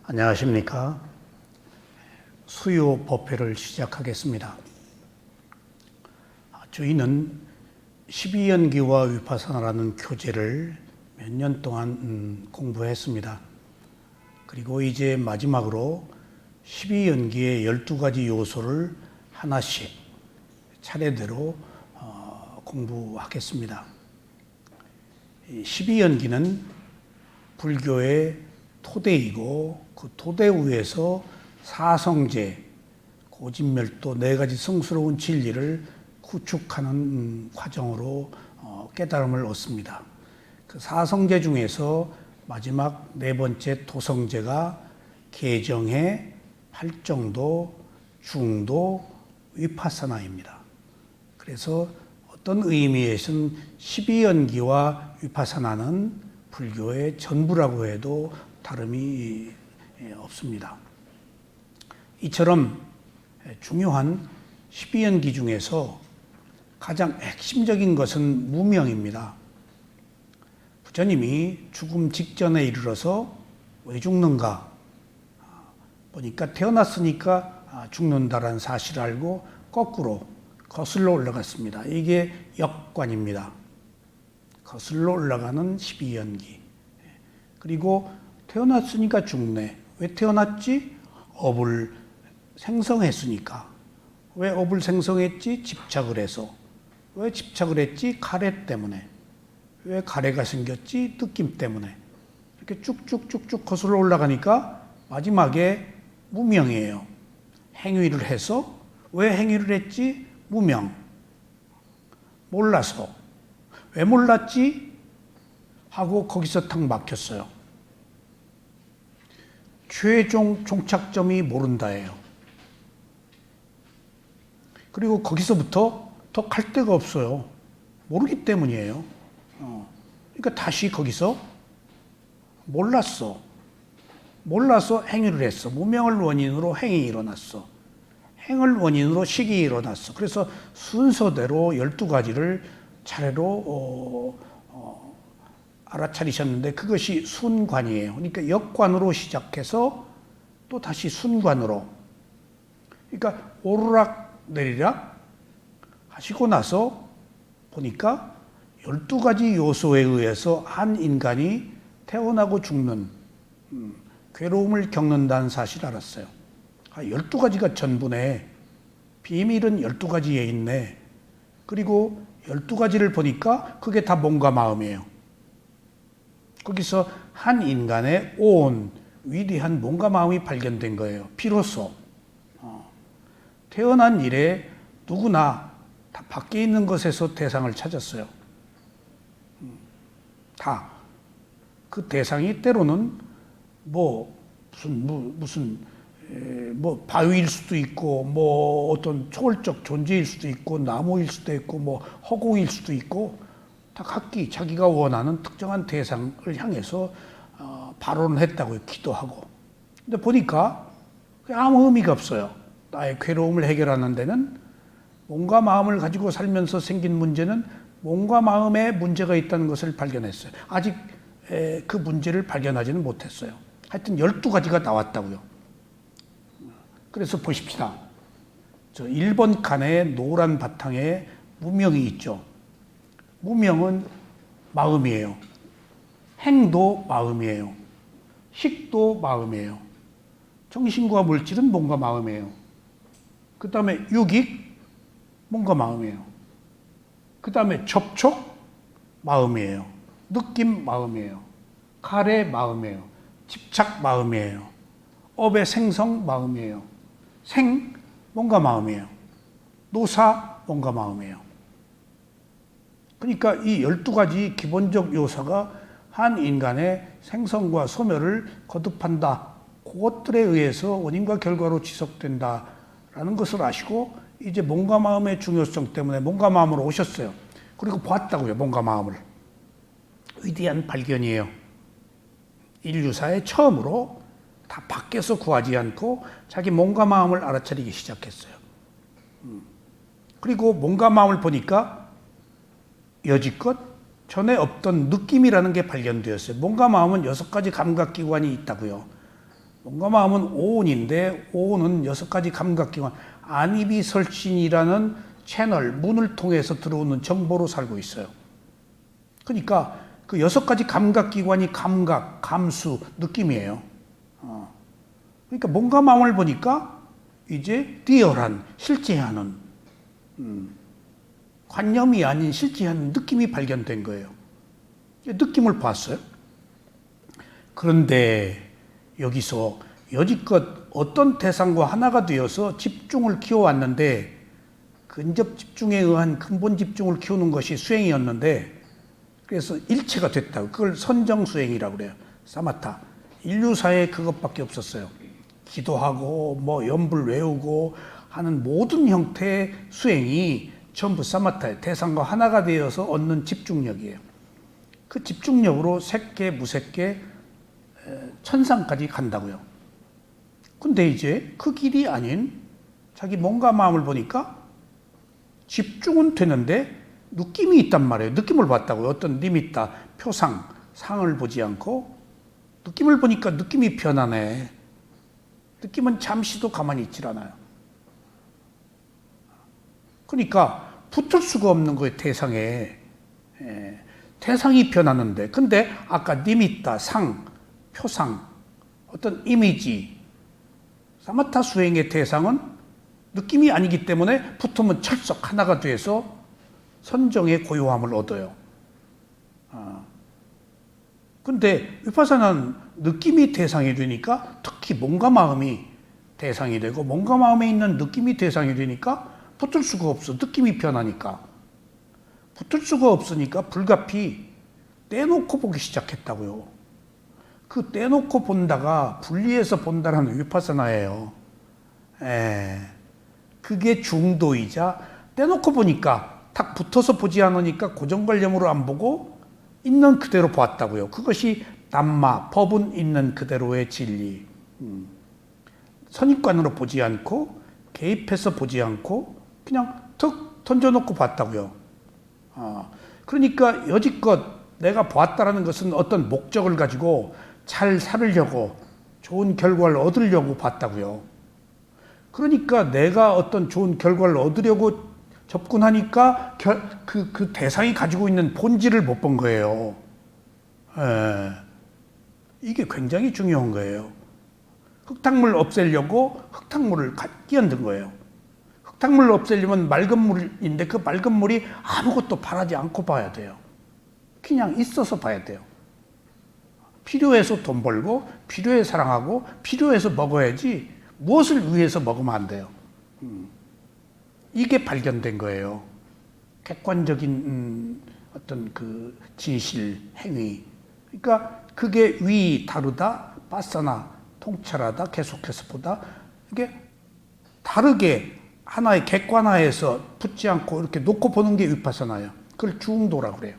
안녕하십니까. 수요 법회를 시작하겠습니다. 저희는 12연기와 위파사나라는 교재를 몇 년 동안 공부했습니다. 그리고 이제 마지막으로 12연기의 12가지 요소를 하나씩 차례대로 공부하겠습니다. 12연기는 불교의 토대이고 그 토대 위에서 사성제, 고진멸도 네 가지 성스러운 진리를 구축하는 과정으로 깨달음을 얻습니다. 그 사성제 중에서 마지막 네 번째 토성제가 개정해, 팔정도, 중도, 위파사나입니다. 그래서 어떤 의미에서는 12연기와 위파사나는 불교의 전부라고 해도 다름이 없습니다. 이처럼 중요한 12연기 중에서 가장 핵심적인 것은 무명입니다. 부처님이 죽음 직전에 이르러서 왜 죽는가 보니까 태어났으니까 죽는다라는 사실을 알고 거꾸로 거슬러 올라갔습니다. 이게 역관입니다. 거슬러 올라가는 12연기. 그리고 태어났으니까 죽네. 왜 태어났지? 업을 생성했으니까. 왜 업을 생성했지? 집착을 해서. 왜 집착을 했지? 가래 때문에. 왜 가래가 생겼지? 느낌 때문에. 이렇게 쭉쭉쭉쭉 거슬러 올라가니까 마지막에 무명이에요. 행위를 해서. 왜 행위를 했지? 무명. 몰라서. 왜 몰랐지? 하고 거기서 탁 막혔어요. 최종 종착점이 모른다예요. 그리고 거기서부터 더 갈 데가 없어요. 모르기 때문이에요. 그러니까 다시 거기서 몰랐어. 몰라서 행위를 했어. 무명을 원인으로 행이 일어났어. 행을 원인으로 식이 일어났어. 그래서 순서대로 12가지를 차례로 알아차리셨는데 그것이 순관이에요. 그러니까 역관으로 시작해서 또 다시 순관으로. 그러니까 오르락 내리락 하시고 나서 보니까 12가지 요소에 의해서 한 인간이 태어나고 죽는 괴로움을 겪는다는 사실을 알았어요. 12가지가 전부네. 비밀은 12가지에 있네. 그리고 12가지를 보니까 그게 다 몸과 마음이에요. 거기서 한 인간의 온 위대한 몸과 마음이 발견된 거예요. 비로소 태어난 이래 누구나 다 밖에 있는 것에서 대상을 찾았어요. 다. 그 대상이 때로는 무슨 바위일 수도 있고 어떤 초월적 존재일 수도 있고 나무일 수도 있고 허공일 수도 있고 다 각기 자기가 원하는 특정한 대상을 향해서 발언을 했다고요. 기도하고. 근데 보니까 아무 의미가 없어요. 나의 괴로움을 해결하는 데는 몸과 마음을 가지고 살면서 생긴 문제는 몸과 마음에 문제가 있다는 것을 발견했어요. 아직 그 문제를 발견하지는 못했어요. 하여튼 12가지가 나왔다고요. 그래서 보십시다. 저 1번 칸에 노란 바탕에 무명이 있죠. 무명은 마음이에요. 행도 마음이에요. 식도 마음이에요. 정신과 물질은 몸과 마음이에요. 그 다음에 유익, 몸과 마음이에요. 그 다음에 접촉, 마음이에요. 느낌, 마음이에요. 가래, 마음이에요. 집착, 마음이에요. 업의 생성, 마음이에요. 생, 몸과 마음이에요. 노사, 몸과 마음이에요. 그러니까 이 12가지 기본적 요소가 한 인간의 생성과 소멸을 거듭한다. 그것들에 의해서 원인과 결과로 지속된다라는 것을 아시고 이제 몸과 마음의 중요성 때문에 몸과 마음으로 오셨어요. 그리고 봤다고요. 몸과 마음을. 위대한 발견이에요. 인류사의 처음으로 다 밖에서 구하지 않고 자기 몸과 마음을 알아차리기 시작했어요. 그리고 몸과 마음을 보니까 여지껏 전에 없던 느낌이라는 게 발견되었어요. 몸과 마음은 6가지 감각기관이 있다고요. 몸과 마음은 오온인데 오온은 6가지 감각기관, 안이비설신이라는 채널, 문을 통해서 들어오는 정보로 살고 있어요. 그러니까 그 6가지 감각기관이 감각, 감수, 느낌이에요. 그러니까 몸과 마음을 보니까 이제 리얼한, 실제하는, 관념이 아닌 실제하는 느낌이 발견된 거예요. 느낌을 봤어요. 그런데 여기서 여지껏 어떤 대상과 하나가 되어서 집중을 키워왔는데, 근접 집중에 의한 근본 집중을 키우는 것이 수행이었는데, 그래서 일체가 됐다고. 그걸 선정수행이라고 그래요. 사마타. 인류사에 그것밖에 없었어요. 기도하고 뭐 연불 외우고 하는 모든 형태의 수행이 전부 사마타의 대상과 하나가 되어서 얻는 집중력이에요. 그 집중력으로 색계, 무색계, 천상까지 간다고요. 근데 이제 그 길이 아닌 자기 몸과 마음을 보니까 집중은 되는데 느낌이 있단 말이에요. 느낌을 봤다고요. 어떤 리미타, 표상, 상을 보지 않고 느낌을 보니까 느낌이 변하네. 느낌은 잠시도 가만히 있질 않아요. 그러니까 붙을 수가 없는 거예요. 대상에. 대상이 변하는데, 근데 아까 리미타, 상, 표상, 어떤 이미지, 사마타 수행의 대상은 느낌이 아니기 때문에 붙으면 철썩 하나가 돼서 선정의 고요함을 얻어요. 근데 위파사나는 느낌이 대상이 되니까, 특히 몸과 마음이 대상이 되고 몸과 마음에 있는 느낌이 대상이 되니까 붙을 수가 없어. 느낌이 변하니까. 붙을 수가 없으니까 불가피 떼놓고 보기 시작했다고요. 그 떼놓고 본다가 분리해서 본다라는 위파사나예요. 그게 중도이자, 떼놓고 보니까 탁 붙어서 보지 않으니까 고정관념으로 안 보고 있는 그대로 보았다고요. 그것이 담마, 법은 있는 그대로의 진리. 선입관으로 보지 않고 개입해서 보지 않고 그냥 툭 던져놓고 봤다고요. 그러니까 여지껏 내가 보았다라는 것은 어떤 목적을 가지고 잘 살으려고, 좋은 결과를 얻으려고 봤다고요. 그러니까 내가 어떤 좋은 결과를 얻으려고 접근하니까 그 대상이 가지고 있는 본질을 못 본 거예요. 이게 굉장히 중요한 거예요. 흙탕물 없애려고 흙탕물을 끼얹은 거예요. 흙탕물을 없애려면 맑은 물인데 그 맑은 물이 아무것도 바라지 않고 봐야 돼요. 그냥 있어서 봐야 돼요. 필요해서 돈 벌고, 필요해 사랑하고, 필요해서 먹어야지 무엇을 위해서 먹으면 안 돼요. 이게 발견된 거예요. 객관적인 어떤 그 진실, 행위. 그러니까 그게 위 다르다, 빠싸나, 통찰하다, 계속해서 보다. 이게 다르게 하나의 객관화해서 붙지 않고 이렇게 놓고 보는 게 위파사나예요. 그걸 중도라고 그래요.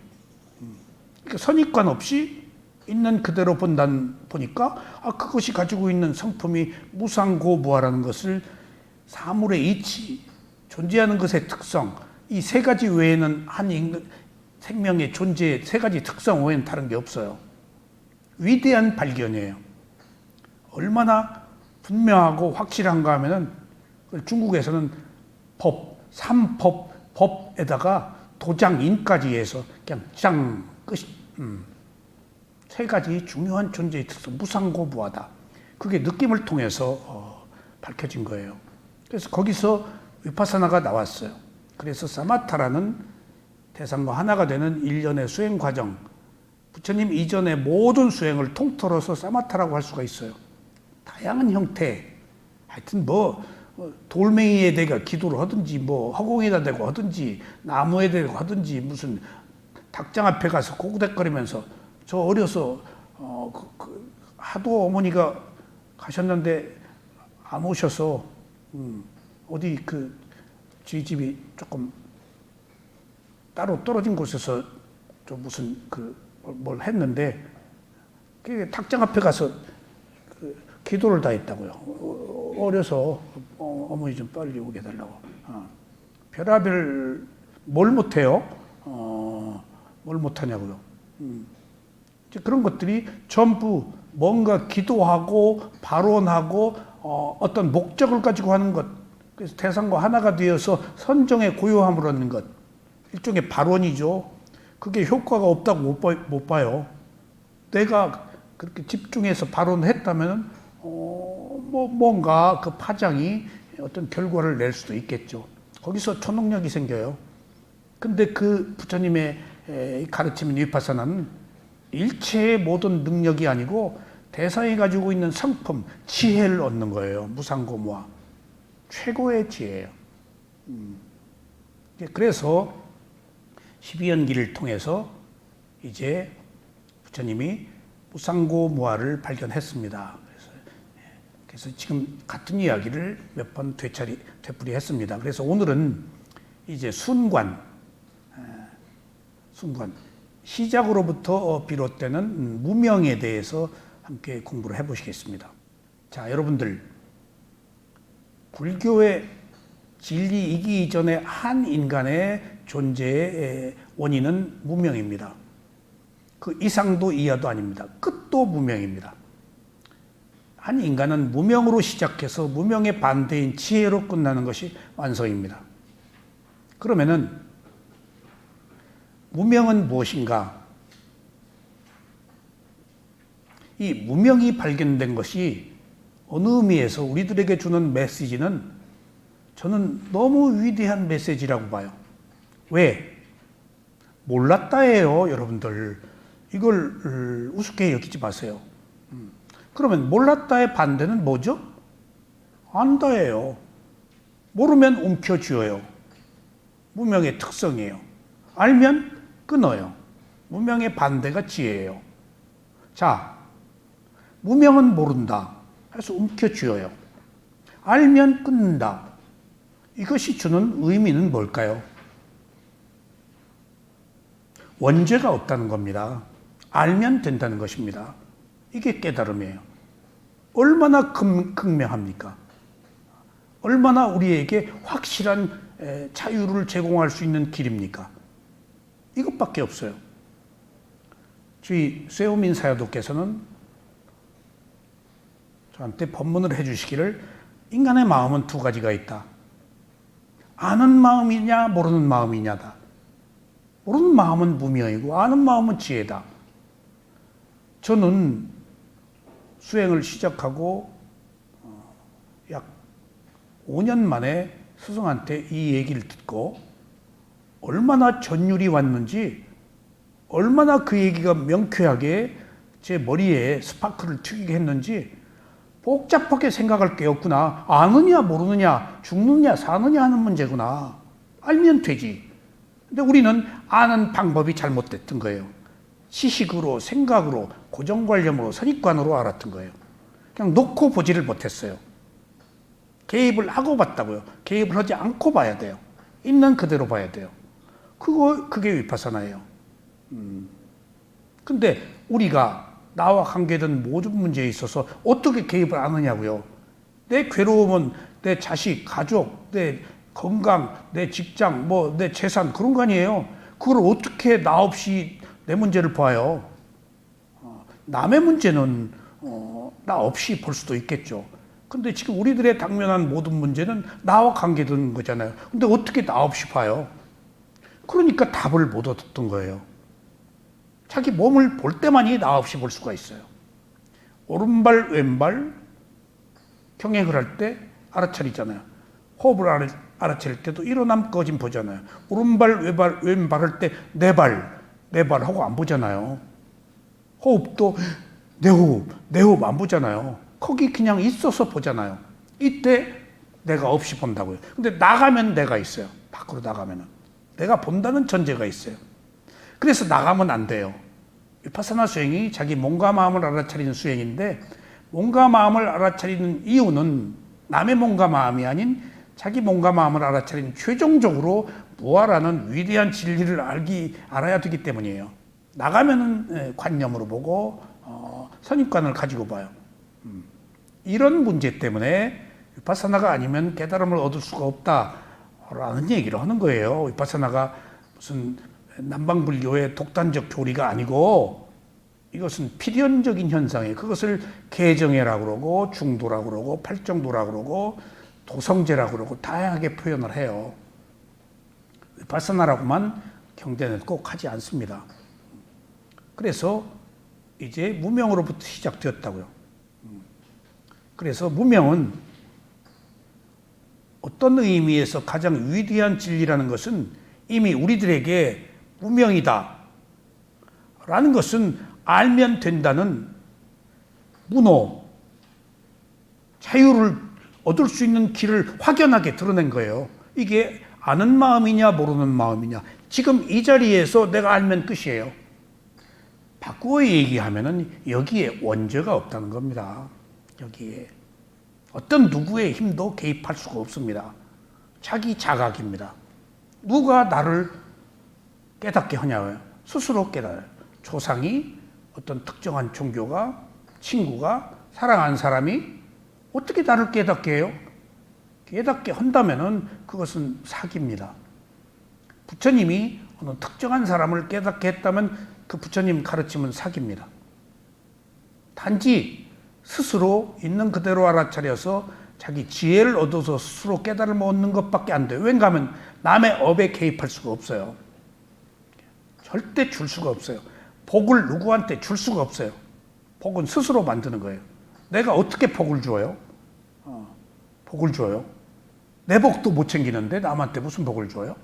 그러니까 선입관 없이 있는 그대로 보니까 그것이 가지고 있는 성품이 무상고무하라는 것을 사물의 이치, 존재하는 것의 특성, 이 3가지 외에는 한 생명의 존재의 3가지 특성 외에는 다른 게 없어요. 위대한 발견이에요. 얼마나 분명하고 확실한가 하면은 중국에서는 법, 삼법, 법에다가 도장인까지 해서 그냥 짱 끝이. 3가지 중요한 존재의 특성, 무상고무하다. 그게 느낌을 통해서 밝혀진 거예요. 그래서 거기서 위파사나가 나왔어요. 그래서 사마타라는 대상과 하나가 되는 일련의 수행 과정, 부처님 이전의 모든 수행을 통틀어서 사마타라고 할 수가 있어요. 다양한 형태, 하여튼 돌멩이에 대고 기도를 하든지, 허공에다 대고 하든지, 나무에 대고 하든지, 무슨 닭장 앞에 가서 고구대거리면서, 저 어려서 하도 어머니가 가셨는데 안 오셔서 어디 저희 집이 조금 따로 떨어진 곳에서 좀 무슨 뭘 했는데 그 닭장 앞에 가서 기도를 다 했다고요. 어려서 어머니 좀 빨리 오게 해달라고. 별하별 뭘 못해요? 뭘 못하냐고요. 그런 것들이 전부 뭔가 기도하고 발언하고 어떤 목적을 가지고 하는 것, 그래서 대상과 하나가 되어서 선정의 고요함을 얻는 것, 일종의 발언이죠. 그게 효과가 없다고 못 봐요. 내가 그렇게 집중해서 발언했다면 뭔가 그 파장이 어떤 결과를 낼 수도 있겠죠. 거기서 초능력이 생겨요. 근데 그 부처님의 가르침인 위파사나는 일체의 모든 능력이 아니고 대상이 가지고 있는 성품, 지혜를 얻는 거예요. 무상고무화. 최고의 지혜예요. 그래서 12연기를 통해서 이제 부처님이 무상고무화를 발견했습니다. 그래서 지금 같은 이야기를 몇 번 되풀이했습니다. 그래서 오늘은 이제 순관, 시작으로부터 비롯되는 무명에 대해서 함께 공부를 해보시겠습니다. 자, 여러분들, 불교의 진리이기 이전에 한 인간의 존재의 원인은 무명입니다. 그 이상도 이하도 아닙니다. 끝도 무명입니다. 한 인간은 무명으로 시작해서 무명의 반대인 지혜로 끝나는 것이 완성입니다. 그러면은 무명은 무엇인가? 이 무명이 발견된 것이 어느 의미에서 우리들에게 주는 메시지는 저는 너무 위대한 메시지라고 봐요. 왜? 몰랐다예요, 여러분들. 이걸 우습게 여기지 마세요. 그러면 몰랐다의 반대는 뭐죠? 안다예요. 모르면 움켜쥐어요. 무명의 특성이에요. 알면 끊어요. 무명의 반대가 지혜예요. 자, 무명은 모른다 해서 움켜쥐어요. 알면 끊는다. 이것이 주는 의미는 뭘까요? 원죄가 없다는 겁니다. 알면 된다는 것입니다. 이게 깨달음이에요. 얼마나 극명합니까? 얼마나 우리에게 확실한 자유를 제공할 수 있는 길입니까? 이것밖에 없어요. 저희 쇠오민 사야도께서는 저한테 법문을 해주시기를 인간의 마음은 두 가지가 있다. 아는 마음이냐 모르는 마음이냐다. 모르는 마음은 무명이고 아는 마음은 지혜다. 저는 수행을 시작하고 약 5년 만에 스승한테 이 얘기를 듣고 얼마나 전율이 왔는지, 얼마나 그 얘기가 명쾌하게 제 머리에 스파크를 튀기게 했는지 복잡하게 생각할 게 없구나. 아느냐 모르느냐, 죽느냐 사느냐 하는 문제구나. 알면 되지. 근데 우리는 아는 방법이 잘못됐던 거예요. 지식으로, 생각으로, 고정관념으로, 선입관으로 알았던 거예요. 그냥 놓고 보지를 못했어요. 개입을 하고 봤다고요. 개입을 하지 않고 봐야 돼요. 있는 그대로 봐야 돼요. 그게 위파사나예요. 근데 우리가 나와 관계된 모든 문제에 있어서 어떻게 개입을 안 하냐고요. 내 괴로움은 내 자식, 가족, 내 건강, 내 직장, 내 재산 그런 거 아니에요. 그걸 어떻게 나 없이 내 문제를 봐요. 남의 문제는 나 없이 볼 수도 있겠죠. 근데 지금 우리들의 당면한 모든 문제는 나와 관계된 거잖아요. 근데 어떻게 나 없이 봐요? 그러니까 답을 못 얻었던 거예요. 자기 몸을 볼 때만이 나 없이 볼 수가 있어요. 오른발, 왼발 경행을 할 때 알아차리잖아요. 호흡을 알아차릴 때도 일어남 꺼짐 보잖아요. 오른발, 왼발 할 때 내 발 하고 안 보잖아요. 호흡도 내 호흡 안 보잖아요. 거기 그냥 있어서 보잖아요. 이때 내가 없이 본다고요. 근데 나가면 내가 있어요. 밖으로 나가면은. 내가 본다는 전제가 있어요. 그래서 나가면 안 돼요. 위파사나 수행이 자기 몸과 마음을 알아차리는 수행인데, 몸과 마음을 알아차리는 이유는 남의 몸과 마음이 아닌 자기 몸과 마음을 알아차리는 최종적으로 무아라는 위대한 진리를 알아야 되기 때문이에요. 나가면은 관념으로 보고 선입관을 가지고 봐요. 이런 문제 때문에 위파사나가 아니면 깨달음을 얻을 수가 없다라는 얘기를 하는 거예요. 위파사나가 무슨 남방불교의 독단적 교리가 아니고 이것은 필연적인 현상이에요. 그것을 계정애라고 그러고 중도라고 그러고 팔정도라고 그러고 도성제라고 그러고 다양하게 표현을 해요. 위파사나라고만 경전에는 꼭 하지 않습니다. 그래서 이제 무명으로부터 시작되었다고요. 그래서 무명은 어떤 의미에서 가장 위대한 진리라는 것은 이미 우리들에게 무명이다 라는 것은 알면 된다는 문호, 자유를 얻을 수 있는 길을 확연하게 드러낸 거예요. 이게 아는 마음이냐 모르는 마음이냐, 지금 이 자리에서 내가 알면 끝이에요. 바꾸어 얘기하면은 여기에 원죄가 없다는 겁니다. 여기에 어떤 누구의 힘도 개입할 수가 없습니다. 자기 자각입니다. 누가 나를 깨닫게 하냐고요? 스스로 깨달아요. 조상이, 어떤 특정한 종교가, 친구가, 사랑하는 사람이 어떻게 나를 깨닫게 해요? 깨닫게 한다면은 그것은 사기입니다. 부처님이 어느 특정한 사람을 깨닫게 했다면 그 부처님 가르침은 사기입니다. 단지 스스로 있는 그대로 알아차려서 자기 지혜를 얻어서 스스로 깨달음을 얻는 것밖에 안 돼요. 왠가 하면 남의 업에 개입할 수가 없어요. 절대 줄 수가 없어요. 복을 누구한테 줄 수가 없어요. 복은 스스로 만드는 거예요. 내가 어떻게 복을 줘요? 복을 줘요? 내 복도 못 챙기는데 남한테 무슨 복을 줘요?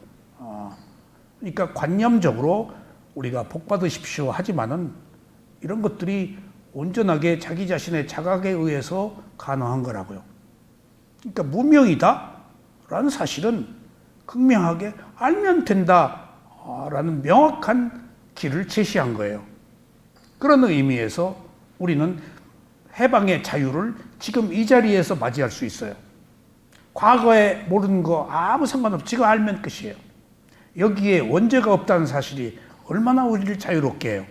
그러니까 관념적으로 우리가 복 받으십시오 하지만은 이런 것들이 온전하게 자기 자신의 자각에 의해서 가능한 거라고요. 그러니까 무명이다라는 사실은 극명하게 알면 된다라는 명확한 길을 제시한 거예요. 그런 의미에서 우리는 해방의 자유를 지금 이 자리에서 맞이할 수 있어요. 과거에 모르는 거 아무 상관없이 지금 알면 끝이에요. 여기에 원죄가 없다는 사실이 얼마나 우리를 자유롭게 해요.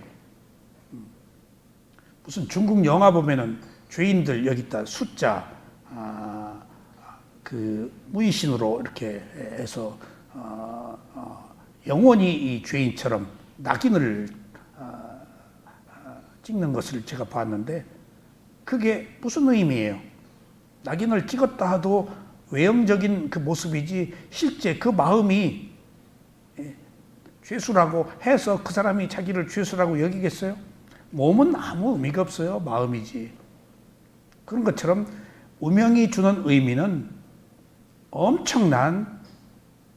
무슨 중국 영화 보면은 죄인들 여기 있다 숫자 그 무의신으로 이렇게 해서 영원히 이 죄인처럼 낙인을 찍는 것을 제가 봤는데 그게 무슨 의미예요? 낙인을 찍었다 하도 외형적인 그 모습이지 실제 그 마음이 죄수라고 해서 그 사람이 자기를 죄수라고 여기겠어요? 몸은 아무 의미가 없어요. 마음이지. 그런 것처럼 무명이 주는 의미는 엄청난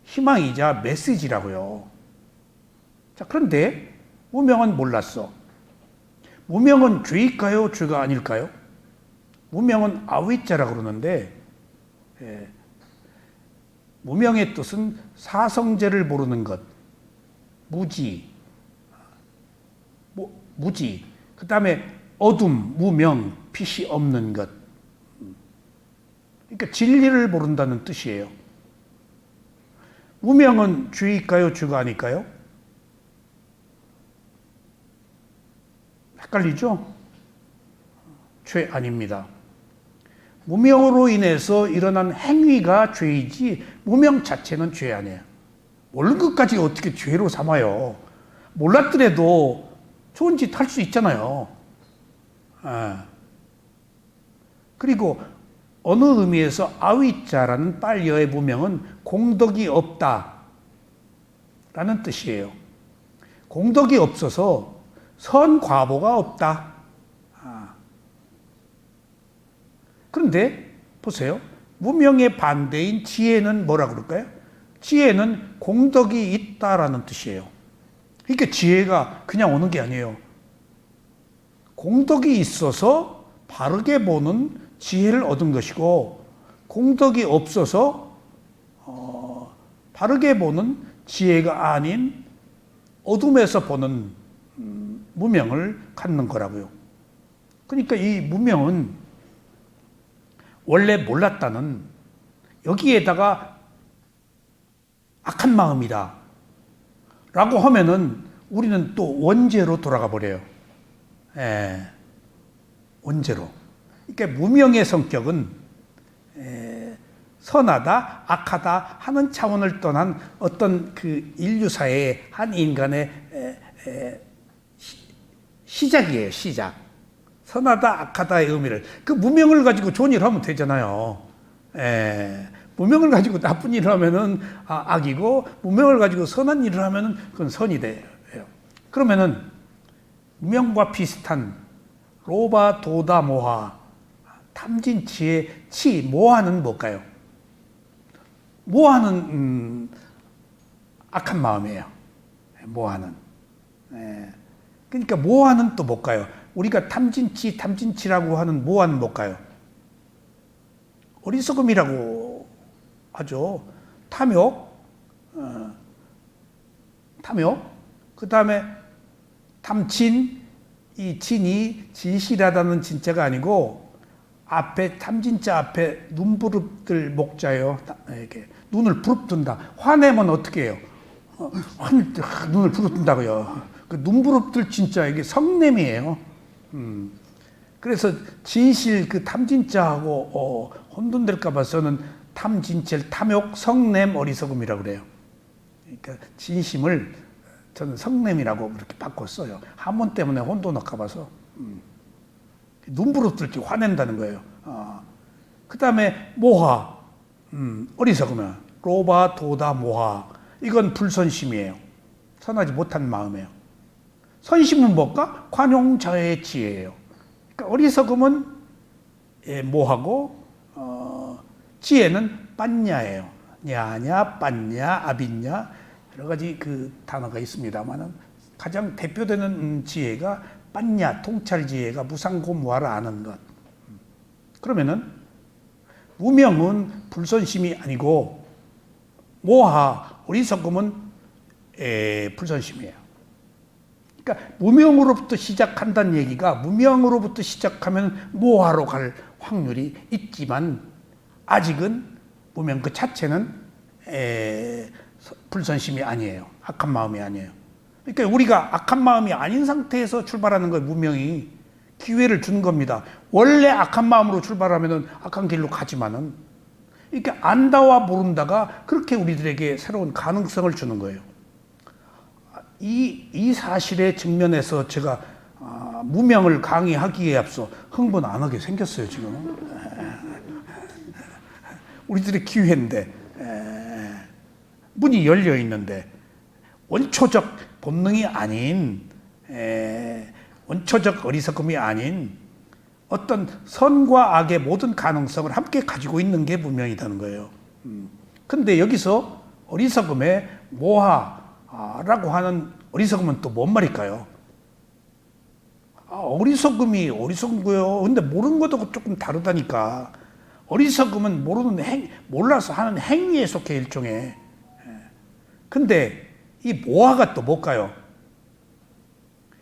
희망이자 메시지라고요. 자, 그런데 무명은 몰랐어. 무명은 죄일까요? 죄가 아닐까요? 무명은 아위자라고 그러는데 무명의 뜻은 사성제를 모르는 것, 무지, 무지, 그 다음에 어둠, 무명, 빛이 없는 것. 그러니까 진리를 모른다는 뜻이에요. 무명은 죄일까요? 죄가 아닐까요? 헷갈리죠? 죄 아닙니다. 무명으로 인해서 일어난 행위가 죄이지 무명 자체는 죄 아니에요. 모르는 것까지 어떻게 죄로 삼아요? 몰랐더라도 좋은 짓 할 수 있잖아요. 그리고 어느 의미에서 아위자라는 빨여의 무명은 공덕이 없다 라는 뜻이에요. 공덕이 없어서 선과보가 없다. 그런데 보세요. 무명의 반대인 지혜는 뭐라 그럴까요? 지혜는 공덕이 있다라는 뜻이에요. 그러니까 지혜가 그냥 오는 게 아니에요. 공덕이 있어서 바르게 보는 지혜를 얻은 것이고 공덕이 없어서 바르게 보는 지혜가 아닌 어둠에서 보는 무명을 갖는 거라고요. 그러니까 이 무명은 원래 몰랐다는 여기에다가 악한 마음이다 라고 하면은 우리는 또 원죄로 돌아가 버려요. 원죄로. 그러니까 무명의 성격은 선하다, 악하다 하는 차원을 떠난 어떤 그 인류사의 한 인간의 시작이에요, 시작. 선하다, 악하다의 의미를. 그 무명을 가지고 좋은 일을 하면 되잖아요. 무명을 가지고 나쁜 일을 하면은 악이고, 무명을 가지고 선한 일을 하면은 그건 선이 돼요. 그러면은, 무명과 비슷한 로바, 도다, 모하, 탐진, 지혜, 치, 모하는 뭘까요? 모하는 악한 마음이에요. 모하는. 그러니까 모하는 또 뭘까요? 우리가 탐진치, 탐진치라고 하는 모하는 뭘까요? 어리석음이라고 하죠. 탐욕, 그 다음에 탐진, 이 진이 진실하다는 진짜가 아니고 앞에 탐진자 앞에 눈부릅들 목자예요. 이렇게 눈을 부릅뜬다. 화내면 어떻게 해요? 눈을 부릅뜬다고요. 그 눈부릅들 진짜 이게 성냄이에요. 그래서 진실 그 탐진자하고 혼돈될까봐 저는 탐진실, 탐욕, 성냄, 어리석음이라고 그래요. 그러니까 진심을 저는 성냄이라고 그렇게 바꿨어요. 한문 때문에 혼돈할까 봐서. 눈부릅들지 화낸다는 거예요. 그 다음에 모하, 어리석으면 로바, 도다, 모하. 이건 불선심이에요. 선하지 못한 마음이에요. 선심은 뭘까? 관용, 자애의 지혜예요. 그러니까 어리석음은 모하고 지혜는 빤냐예요. 냐냐, 빤냐, 아빈냐 여러 가지 그 단어가 있습니다만은 가장 대표되는 지혜가 빤냐, 통찰 지혜가 무상고무화를 아는 것. 그러면은 무명은 불선심이 아니고 모하, 어리석음은 불선심이에요. 그러니까 무명으로부터 시작한다는 얘기가 무명으로부터 시작하면 모하로 갈 확률이 있지만 아직은 무명 그 자체는 불선심이 아니에요. 악한 마음이 아니에요. 그러니까 우리가 악한 마음이 아닌 상태에서 출발하는 거예요. 무명이 기회를 주는 겁니다. 원래 악한 마음으로 출발하면 악한 길로 가지만은 이렇게 안다와 모른다가 그렇게 우리들에게 새로운 가능성을 주는 거예요. 이 사실에 직면해서 제가 무명을 강의하기에 앞서 흥분 안 하게 생겼어요, 지금. 우리들의 기회인데, 문이 열려 있는데, 원초적 본능이 아닌, 원초적 어리석음이 아닌 어떤 선과 악의 모든 가능성을 함께 가지고 있는 게 무명이라는 거예요. 근데 여기서 어리석음의 모하라고 하는 어리석음은 또 뭔 말일까요? 어리석음이 어리석은 거예요. 근데 모르는 것도 조금 다르다니까. 어리석음은 몰라서 하는 행위에 속해 일종의. 근데 이 모하가 또 뭘까요?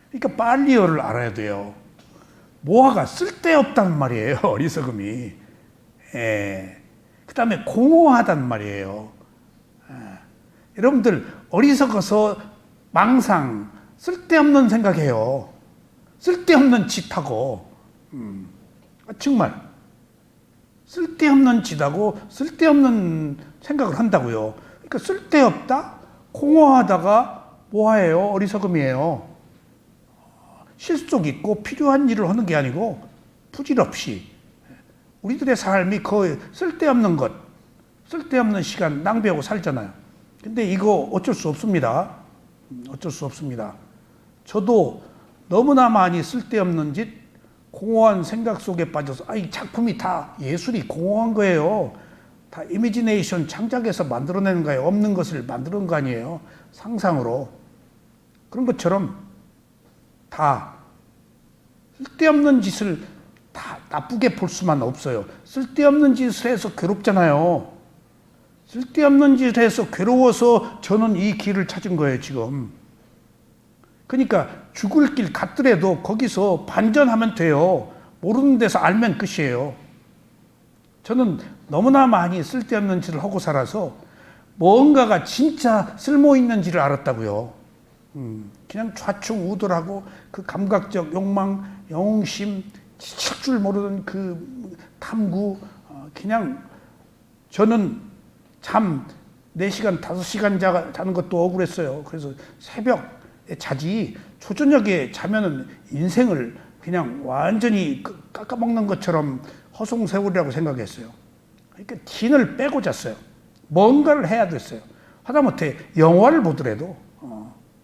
그러니까 빨리어를 알아야 돼요. 모하가 쓸데없다는 말이에요. 어리석음이. 그 다음에 공허하단 말이에요. 여러분들 어리석어서 망상, 쓸데없는 생각해요. 쓸데없는 짓하고 정말 쓸데없는 짓하고 쓸데없는 생각을 한다고요. 그러니까 쓸데없다? 공허하다가 모하예요. 어리석음이에요. 실속 있고 필요한 일을 하는 게 아니고 부질없이 우리들의 삶이 거의 쓸데없는 것, 쓸데없는 시간 낭비하고 살잖아요. 근데 이거 어쩔 수 없습니다. 어쩔 수 없습니다. 저도 너무나 많이 쓸데없는 짓, 공허한 생각 속에 빠져서 이 작품이 다 예술이 공허한 거예요. 다 이미지네이션 창작해서 만들어내는 거예요. 없는 것을 만드는 거 아니에요. 상상으로. 그런 것처럼 다 쓸데없는 짓을 다 나쁘게 볼 수만 없어요. 쓸데없는 짓을 해서 괴롭잖아요. 쓸데없는 짓을 해서 괴로워서 저는 이 길을 찾은 거예요, 지금. 그러니까 죽을 길 갔더라도 거기서 반전하면 돼요. 모르는 데서 알면 끝이에요. 저는 너무나 많이 쓸데없는 짓을 하고 살아서 뭔가가 진짜 쓸모있는지를 알았다고요. 그냥 좌충우돌하고 그 감각적 욕망, 영웅심, 지칠 줄 모르는 그 탐구, 그냥 저는 잠 4시간, 5시간 자는 것도 억울했어요. 그래서 새벽 자지 초저녁에 자면은 인생을 그냥 완전히 깎아먹는 것처럼 허송세월이라고 생각했어요. 그러니까 진을 빼고 잤어요. 뭔가를 해야 됐어요. 하다못해 영화를 보더라도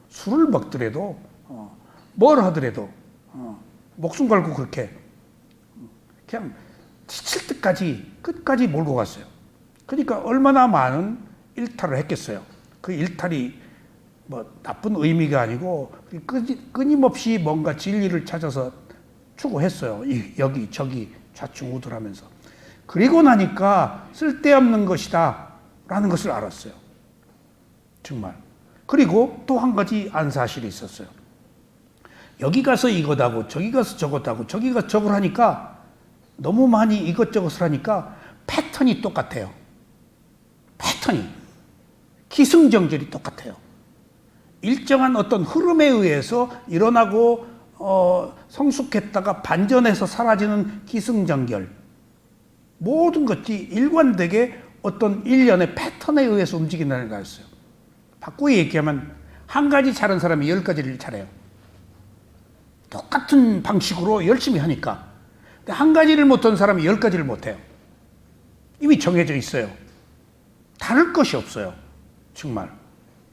술을 먹더라도 뭘 하더라도 목숨 걸고 그렇게 그냥 지칠 때까지 끝까지 몰고 갔어요. 그러니까 얼마나 많은 일탈을 했겠어요. 그 일탈이 뭐 나쁜 의미가 아니고 끊임없이 뭔가 진리를 찾아서 추구했어요. 여기 저기 좌충우돌하면서. 그리고 나니까 쓸데없는 것이다 라는 것을 알았어요. 정말. 그리고 또 한 가지 안사실이 있었어요. 여기 가서 이거다고 저기 가서 저거다고 저기 가서 저걸 하니까 너무 많이 이것저것을 하니까 패턴이 똑같아요. 패턴이. 기승전결이 똑같아요. 일정한 어떤 흐름에 의해서 일어나고 성숙했다가 반전해서 사라지는 기승전결. 모든 것이 일관되게 어떤 일련의 패턴에 의해서 움직인다는 거였어요. 바꾸기 얘기하면 한 가지 잘하는 사람이 10가지를 잘해요. 똑같은 방식으로 열심히 하니까. 근데 한 가지를 못하는 사람이 10가지를 못해요. 이미 정해져 있어요. 다를 것이 없어요. 정말.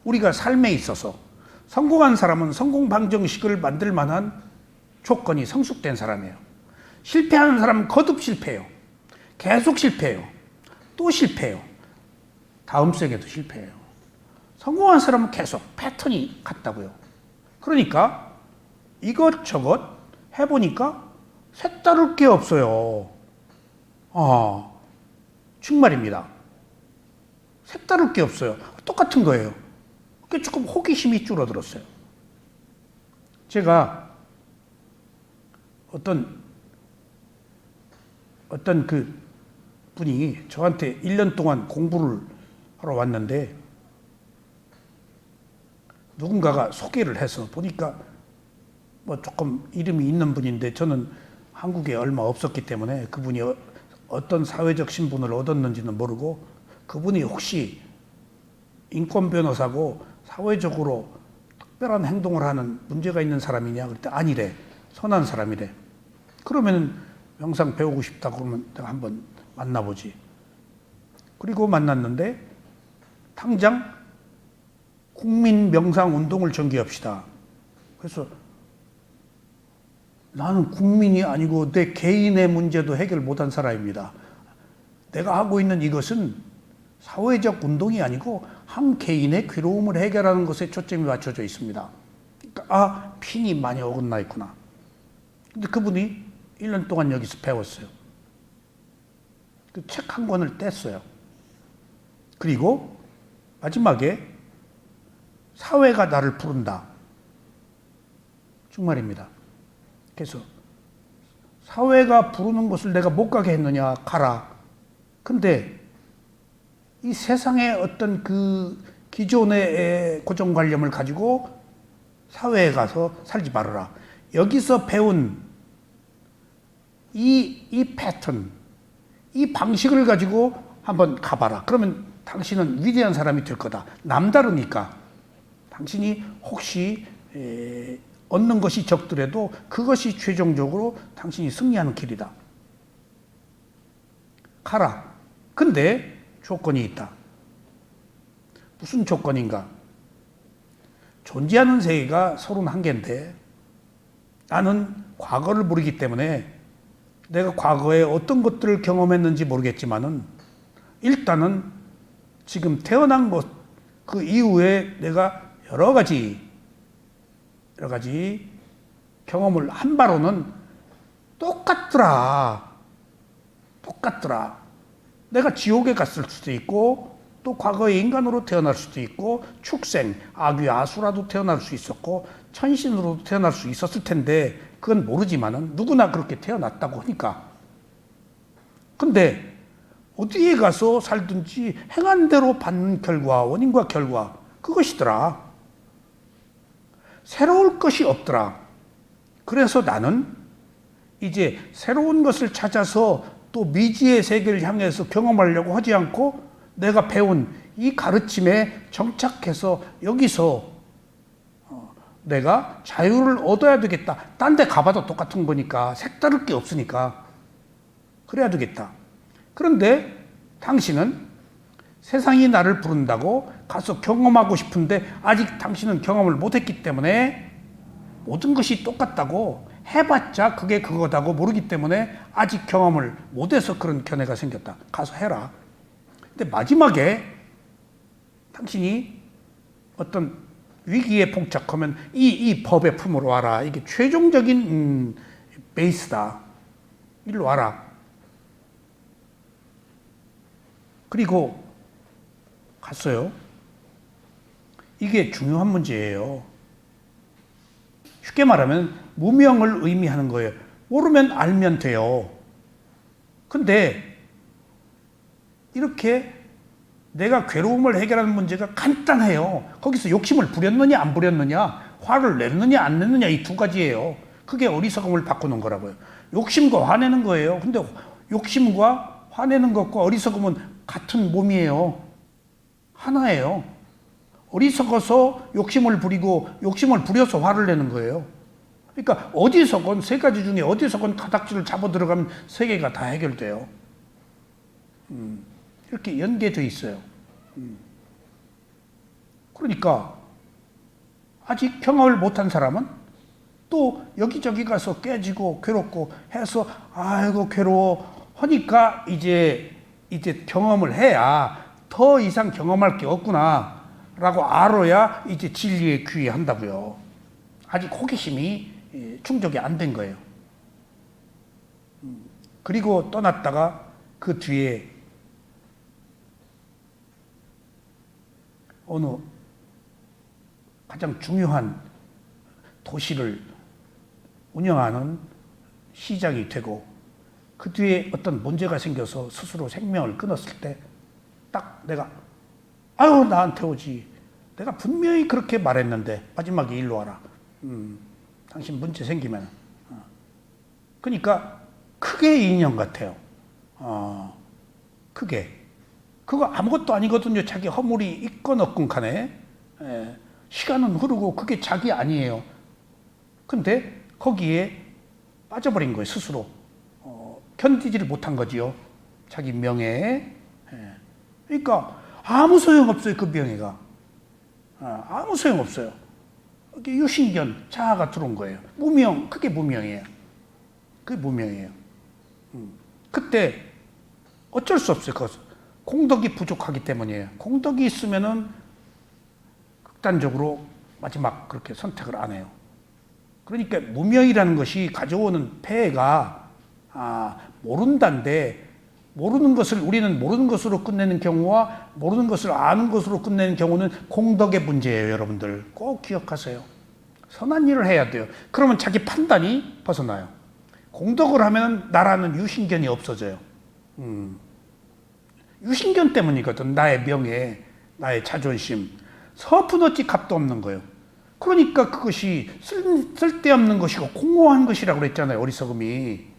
우리가 삶에 있어서 성공한 사람은 성공 방정식을 만들 만한 조건이 성숙된 사람이에요. 실패하는 사람은 거듭 실패해요. 계속 실패해요. 또 실패해요. 다음 생에도 실패해요. 성공한 사람은 계속 패턴이 같다고요. 그러니까 이것저것 해보니까 색다를 게 없어요. 정말입니다. 색다를 게 없어요. 똑같은 거예요. 그게 조금 호기심이 줄어들었어요. 제가 어떤 그 분이 저한테 1년 동안 공부를 하러 왔는데 누군가가 소개를 해서 보니까 뭐 조금 이름이 있는 분인데 저는 한국에 얼마 없었기 때문에 그분이 어떤 사회적 신분을 얻었는지는 모르고 그분이 혹시 인권 변호사고 사회적으로 특별한 행동을 하는 문제가 있는 사람이냐 그랬더니 아니래. 선한 사람이래. 그러면 명상 배우고 싶다 그러면 내가 한번 만나보지. 그리고 만났는데 당장 국민 명상 운동을 전개합시다. 그래서 나는 국민이 아니고 내 개인의 문제도 해결 못한 사람입니다. 내가 하고 있는 이것은 사회적 운동이 아니고 한 개인의 괴로움을 해결하는 것에 초점이 맞춰져 있습니다. 그러니까 핀이 많이 어긋나 있구나. 근데 그분이 1년 동안 여기서 배웠어요. 그 책 한 권을 뗐어요. 그리고 마지막에 사회가 나를 부른다. 정말입니다. 그래서 사회가 부르는 것을 내가 못 가게 했느냐, 가라. 근데 이 세상의 어떤 그 기존의 고정관념을 가지고 사회에 가서 살지 말아라. 여기서 배운 이 패턴, 이 방식을 가지고 한번 가봐라. 그러면 당신은 위대한 사람이 될 거다. 남다르니까. 당신이 혹시 얻는 것이 적더라도 그것이 최종적으로 당신이 승리하는 길이다. 가라. 근데 조건이 있다. 무슨 조건인가? 존재하는 세계가 31개인데 나는 과거를 모르기 때문에 내가 과거에 어떤 것들을 경험했는지 모르겠지만은 일단은 지금 태어난 것, 그 이후에 내가 여러 가지 경험을 한 바로는 똑같더라. 내가 지옥에 갔을 수도 있고 또 과거의 인간으로 태어날 수도 있고 축생, 아귀, 아수라도 태어날 수 있었고 천신으로도 태어날 수 있었을 텐데 그건 모르지만은 누구나 그렇게 태어났다고 하니까. 근데 어디에 가서 살든지 행한 대로 받는 결과, 원인과 결과 그것이더라. 새로울 것이 없더라. 그래서 나는 이제 새로운 것을 찾아서 또 미지의 세계를 향해서 경험하려고 하지 않고 내가 배운 이 가르침에 정착해서 여기서 내가 자유를 얻어야 되겠다. 딴 데 가봐도 똑같은 거니까 색다를 게 없으니까 그래야 되겠다. 그런데 당신은 세상이 나를 부른다고 가서 경험하고 싶은데 아직 당신은 경험을 못했기 때문에 모든 것이 똑같다고 해봤자 그게 그거다고 모르기 때문에 아직 경험을 못해서 그런 견해가 생겼다. 가서 해라. 근데 마지막에 당신이 어떤 위기에 봉착하면 이 법의 품으로 와라. 이게 최종적인 베이스다. 일로 와라. 그리고 갔어요. 이게 중요한 문제예요. 쉽게 말하면 무명을 의미하는 거예요. 모르면 알면 돼요. 근데 이렇게 내가 괴로움을 해결하는 문제가 간단해요. 거기서 욕심을 부렸느냐 안 부렸느냐, 화를 냈느냐 안 냈느냐, 이 두 가지예요. 그게 어리석음을 바꾸는 거라고요. 욕심과 화내는 거예요. 근데 욕심과 화내는 것과 어리석음은 같은 몸이에요. 하나예요. 어리석어서 욕심을 부리고 욕심을 부려서 화를 내는 거예요. 그러니까 어디서건 세 가지 중에 어디서건 가닥지를 잡아 들어가면 세 개가 다 해결돼요. 이렇게 연계되어 있어요. 그러니까 아직 경험을 못한 사람은 또 여기저기 가서 깨지고 괴롭고 해서 아이고 괴로워 하니까 이제 경험을 해야 더 이상 경험할 게 없구나 라고 알아야 이제 진리에 귀의한다고요. 아직 호기심이 충족이 안 된 거예요. 그리고 떠났다가 그 뒤에 어느 가장 중요한 도시를 운영하는 시장이 되고 그 뒤에 어떤 문제가 생겨서 스스로 생명을 끊었을 때 딱 내가 아유 나한테 오지. 내가 분명히 그렇게 말했는데 마지막에 일로 와라. 당신 문제 생기면. 그러니까 크게 인연 같아요. 크게. 그거 아무것도 아니거든요. 자기 허물이 있건 없건 간에. 시간은 흐르고 그게 자기 아니에요. 근데 거기에 빠져버린 거예요. 스스로. 견디지를 못한 거지요. 자기 명예에. 그러니까 아무 소용없어요. 그 명예가. 아무 소용없어요. 이게 유신견, 자아가 들어온 거예요. 무명, 그게 무명이에요. 그게 무명이에요. 그때 어쩔 수 없어요. 그것은. 공덕이 부족하기 때문이에요. 공덕이 있으면은 극단적으로 마지막 그렇게 선택을 안 해요. 그러니까 무명이라는 것이 가져오는 폐해가 모른다인데 모르는 것을 우리는 모르는 것으로 끝내는 경우와 모르는 것을 아는 것으로 끝내는 경우는 공덕의 문제예요. 여러분들 꼭 기억하세요. 선한 일을 해야 돼요. 그러면 자기 판단이 벗어나요. 공덕을 하면 나라는 유신견이 없어져요. 유신견 때문이거든. 나의 명예, 나의 자존심. 서푼 어찌 값도 없는 거예요. 그러니까 그것이 쓸데없는 것이고 공허한 것이라고 그랬잖아요. 어리석음이.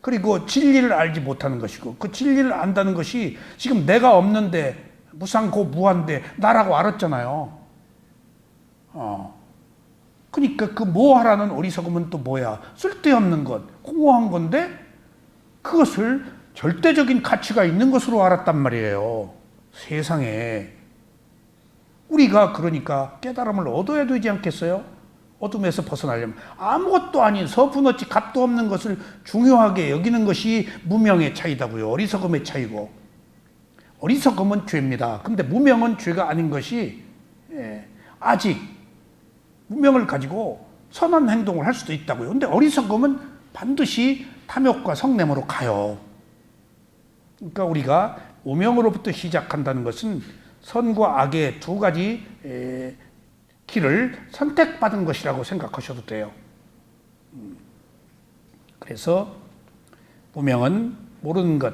그리고 진리를 알지 못하는 것이고 그 진리를 안다는 것이 지금 내가 없는데 무상고 무한데 나라고 알았잖아요. 그러니까 그 뭐하라는 어리석음은 또 뭐야? 쓸데없는 것, 공허한 건데 그것을 절대적인 가치가 있는 것으로 알았단 말이에요. 세상에. 우리가 그러니까 깨달음을 얻어야 되지 않겠어요? 어둠에서 벗어나려면 아무것도 아닌 서푼 어찌 값도 없는 것을 중요하게 여기는 것이 무명의 차이다고요. 어리석음의 차이고. 어리석음은 죄입니다. 근데 무명은 죄가 아닌 것이 아직 무명을 가지고 선한 행동을 할 수도 있다고요. 근데 어리석음은 반드시 탐욕과 성냄으로 가요. 그러니까 우리가 무명으로부터 시작한다는 것은 선과 악의 두 가지 길을 선택받은 것이라고 생각하셔도 돼요. 그래서 무명은 모르는 것,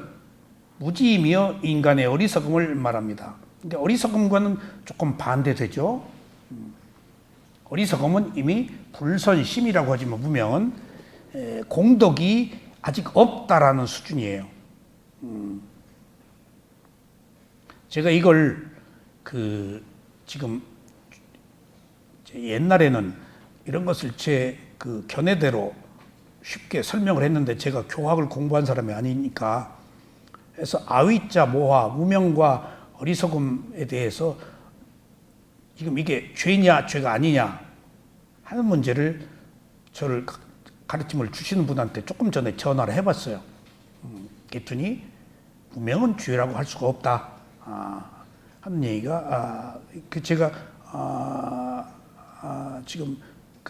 무지이며 인간의 어리석음을 말합니다. 근데 어리석음과는 조금 반대되죠. 어리석음은 이미 불선심이라고 하지만 무명은 공덕이 아직 없다라는 수준이에요. 제가 이걸 지금 옛날에는 이런 것을 제 그 견해대로 쉽게 설명을 했는데 제가 교학을 공부한 사람이 아니니까 그래서 아위자 모화, 무명과 어리석음에 대해서 지금 이게 죄냐 죄가 아니냐 하는 문제를 저를 가르침을 주시는 분한테 조금 전에 전화를 해봤어요. 그랬더니 무명은 죄라고 할 수가 없다 하는 얘기가 제가 지금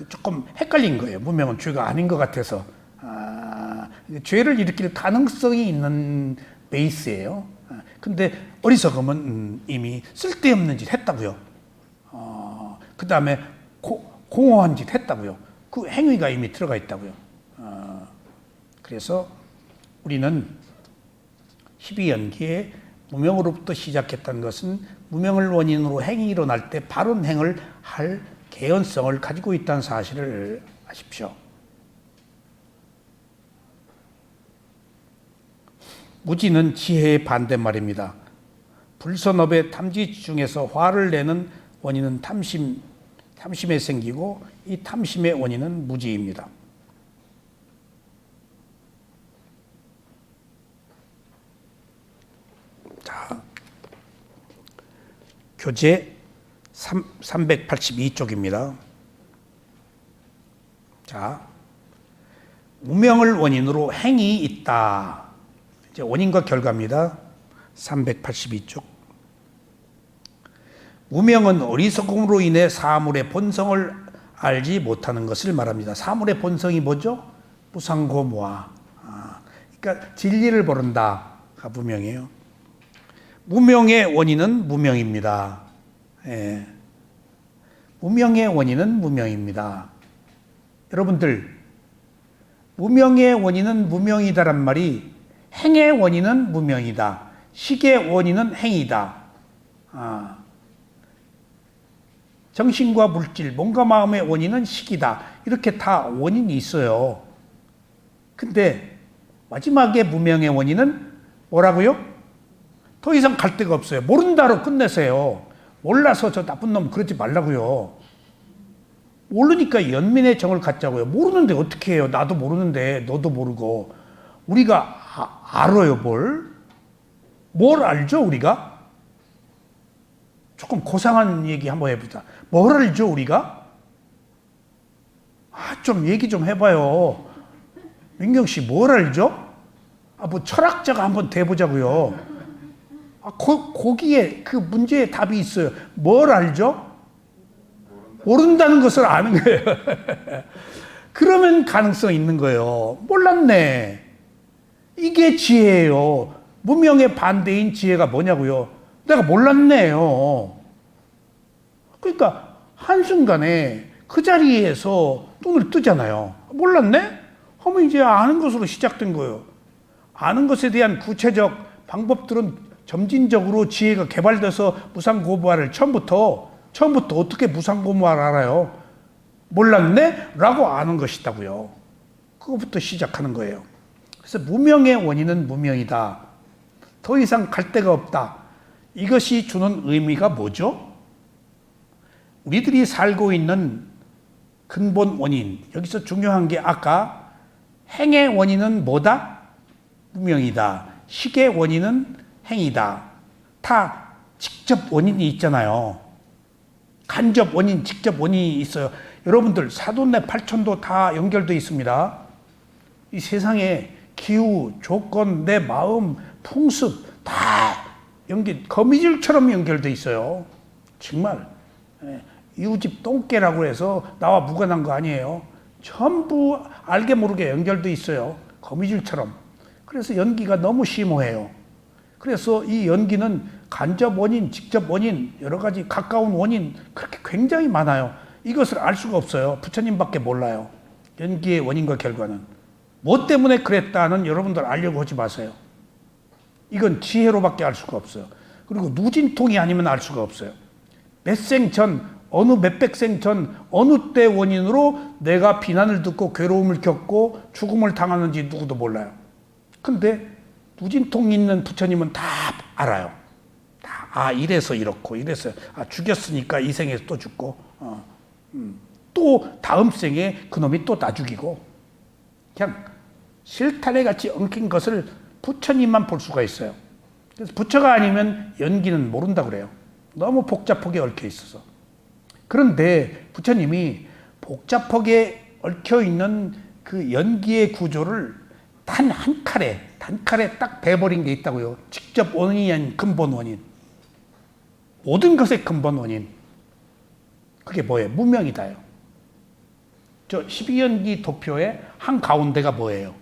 조금 헷갈린 거예요. 무명은 죄가 아닌 것 같아서 죄를 일으킬 가능성이 있는 베이스예요. 근데 어리석음은 이미 쓸데없는 짓 했다고요. 그 다음에 공허한 짓 했다고요. 그 행위가 이미 들어가 있다고요. 그래서 우리는 12연기에 무명으로부터 시작했다는 것은 무명을 원인으로 행위 일어날 때 바른 행을 할 개연성을 가지고 있다는 사실을 아십시오. 무지는 지혜의 반대말입니다. 불선업의 탐지 중에서 화를 내는 원인은 탐심에 생기고 이 탐심의 원인은 무지입니다. 자, 교재 382쪽입니다. 자, 무명을 원인으로 행이 있다. 이제 원인과 결과입니다. 382쪽. 무명은 어리석음으로 인해 사물의 본성을 알지 못하는 것을 말합니다. 사물의 본성이 뭐죠? 무상고무화. 그러니까 진리를 모른다가 무명이에요. 무명의 원인은 무명입니다. 예. 무명의 원인은 무명입니다. 여러분들, 무명의 원인은 무명이다란 말이 행의 원인은 무명이다. 식의 원인은 행이다. 정신과 물질, 몸과 마음의 원인은 식이다. 이렇게 다 원인이 있어요. 근데 마지막에 무명의 원인은 뭐라고요? 더 이상 갈 데가 없어요. 모른다로 끝내세요. 몰라서 저 나쁜 놈 그러지 말라고요. 모르니까 연민의 정을 갖자고요. 모르는데 어떻게 해요? 나도 모르는데 너도 모르고. 우리가 알아요, 뭘? 뭘 알죠, 우리가? 조금 고상한 얘기 한번 해보자. 뭘 알죠, 우리가? 좀 얘기 좀 해봐요. 민경 씨, 뭘 알죠? 뭐 철학자가 한번 돼보자고요. 거기에 그 문제의 답이 있어요. 뭘 알죠? 모른다는 것을 아는 거예요. 그러면 가능성이 있는 거예요. 몰랐네. 이게 지혜예요. 무명의 반대인 지혜가 뭐냐고요? 내가 몰랐네요. 그러니까 한순간에 그 자리에서 눈을 뜨잖아요. 몰랐네? 하면 이제 아는 것으로 시작된 거예요. 아는 것에 대한 구체적 방법들은 점진적으로 지혜가 개발돼서 무상고무화를 처음부터 어떻게 무상고무화를 알아요? 몰랐네? 라고 아는 것이다고요. 그것부터 시작하는 거예요. 그래서 무명의 원인은 무명이다. 더 이상 갈 데가 없다. 이것이 주는 의미가 뭐죠? 우리들이 살고 있는 근본 원인, 여기서 중요한 게 아까 행의 원인은 뭐다? 무명이다. 식의 원인은 행이다. 다 직접 원인이 있잖아요. 간접 원인, 직접 원인이 있어요. 여러분들 사돈네 팔촌도 다 연결되어 있습니다. 이 세상에 기후, 조건, 내 마음, 풍습 다 거미줄처럼 연결되어 있어요. 정말 이웃집 똥개라고 해서 나와 무관한 거 아니에요. 전부 알게 모르게 연결되어 있어요. 거미줄처럼. 그래서 연기가 너무 심오해요. 그래서 이 연기는 간접 원인, 직접 원인, 여러 가지 가까운 원인 그렇게 굉장히 많아요. 이것을 알 수가 없어요. 부처님밖에 몰라요. 연기의 원인과 결과는. 뭐 때문에 그랬다는 여러분들 알려고 하지 마세요. 이건 지혜로밖에 알 수가 없어요. 그리고 누진통이 아니면 알 수가 없어요. 몇 생 전, 어느 몇백 생 전, 어느 때 원인으로 내가 비난을 듣고 괴로움을 겪고 죽음을 당하는지 누구도 몰라요. 근데 누진통 있는 부처님은 다 알아요. 다 이래서 이렇고 이래서 죽였으니까 이 생에서 또 죽고 또 또 다음 생에 그놈이 또 나 죽이고, 그냥 실타래같이 엉킨 것을 부처님만 볼 수가 있어요. 그래서 부처가 아니면 연기는 모른다고 그래요. 너무 복잡하게 얽혀 있어서. 그런데 부처님이 복잡하게 얽혀 있는 그 연기의 구조를 단 한 칼에, 단칼에 딱 베버린 게 있다고요. 직접 원인이 근본 원인. 모든 것의 근본 원인. 그게 뭐예요? 무명이다요. 저 12연기 도표의 한가운데가 뭐예요?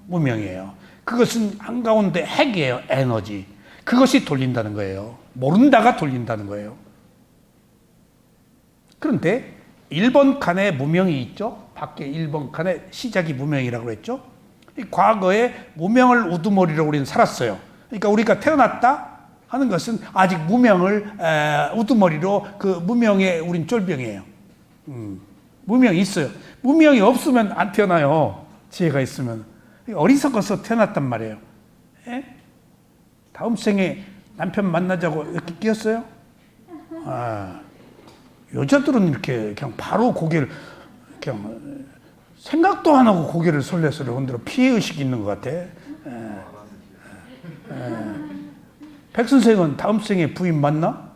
무명이에요. 그것은 한가운데 핵이에요. 에너지. 그것이 돌린다는 거예요. 모른다가 돌린다는 거예요. 그런데 1번 칸에 무명이 있죠. 밖에 1번 칸에 시작이 무명이라고 했죠. 이 과거에 무명을 우두머리로 우리는 살았어요. 그러니까 우리가 태어났다 하는 것은 아직 무명을 우두머리로 그 무명에 우린 쫄병이에요. 무명이 있어요. 무명이 없으면 안 태어나요. 지혜가 있으면. 어리석어서 태어났단 말이에요. 에? 다음 생에 남편 만나자고 이렇게 끼었어요? 여자들은 이렇게 그냥 바로 고개를 그냥 생각도 안 하고 고개를 설레설레 흔들어. 피해의식이 있는 것 같아. 백 선생은 다음 생에 부인 만나?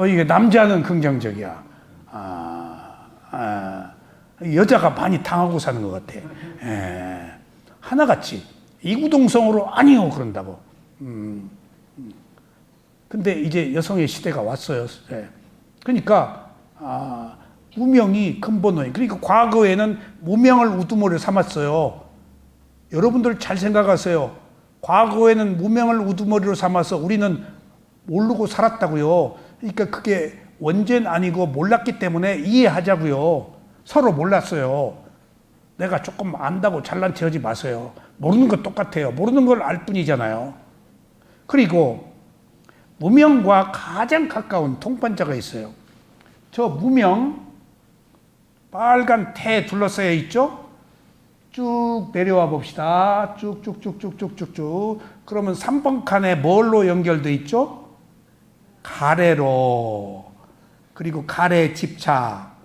이게 남자는 긍정적이야. 여자가 많이 당하고 사는 것 같아. 하나같이 이구동성으로 아니요 그런다고. 근데 이제 여성의 시대가 왔어요. 그러니까 무명이 근본 원인. 그러니까 과거에는 무명을 우두머리로 삼았어요. 여러분들 잘 생각하세요. 과거에는 무명을 우두머리로 삼아서 우리는 모르고 살았다고요. 그러니까 그게 원죄는 아니고 몰랐기 때문에 이해하자고요. 서로 몰랐어요. 내가 조금 안다고 잘난 체 하지 마세요. 모르는 건 똑같아요. 모르는 걸 알 뿐이잖아요. 그리고 무명과 가장 가까운 동반자가 있어요. 저 무명, 빨간 태 둘러싸여 있죠? 쭉 내려와 봅시다. 쭉쭉쭉쭉쭉쭉쭉. 그러면 3번 칸에 뭘로 연결돼 있죠? 가래로. 그리고 가래 집착.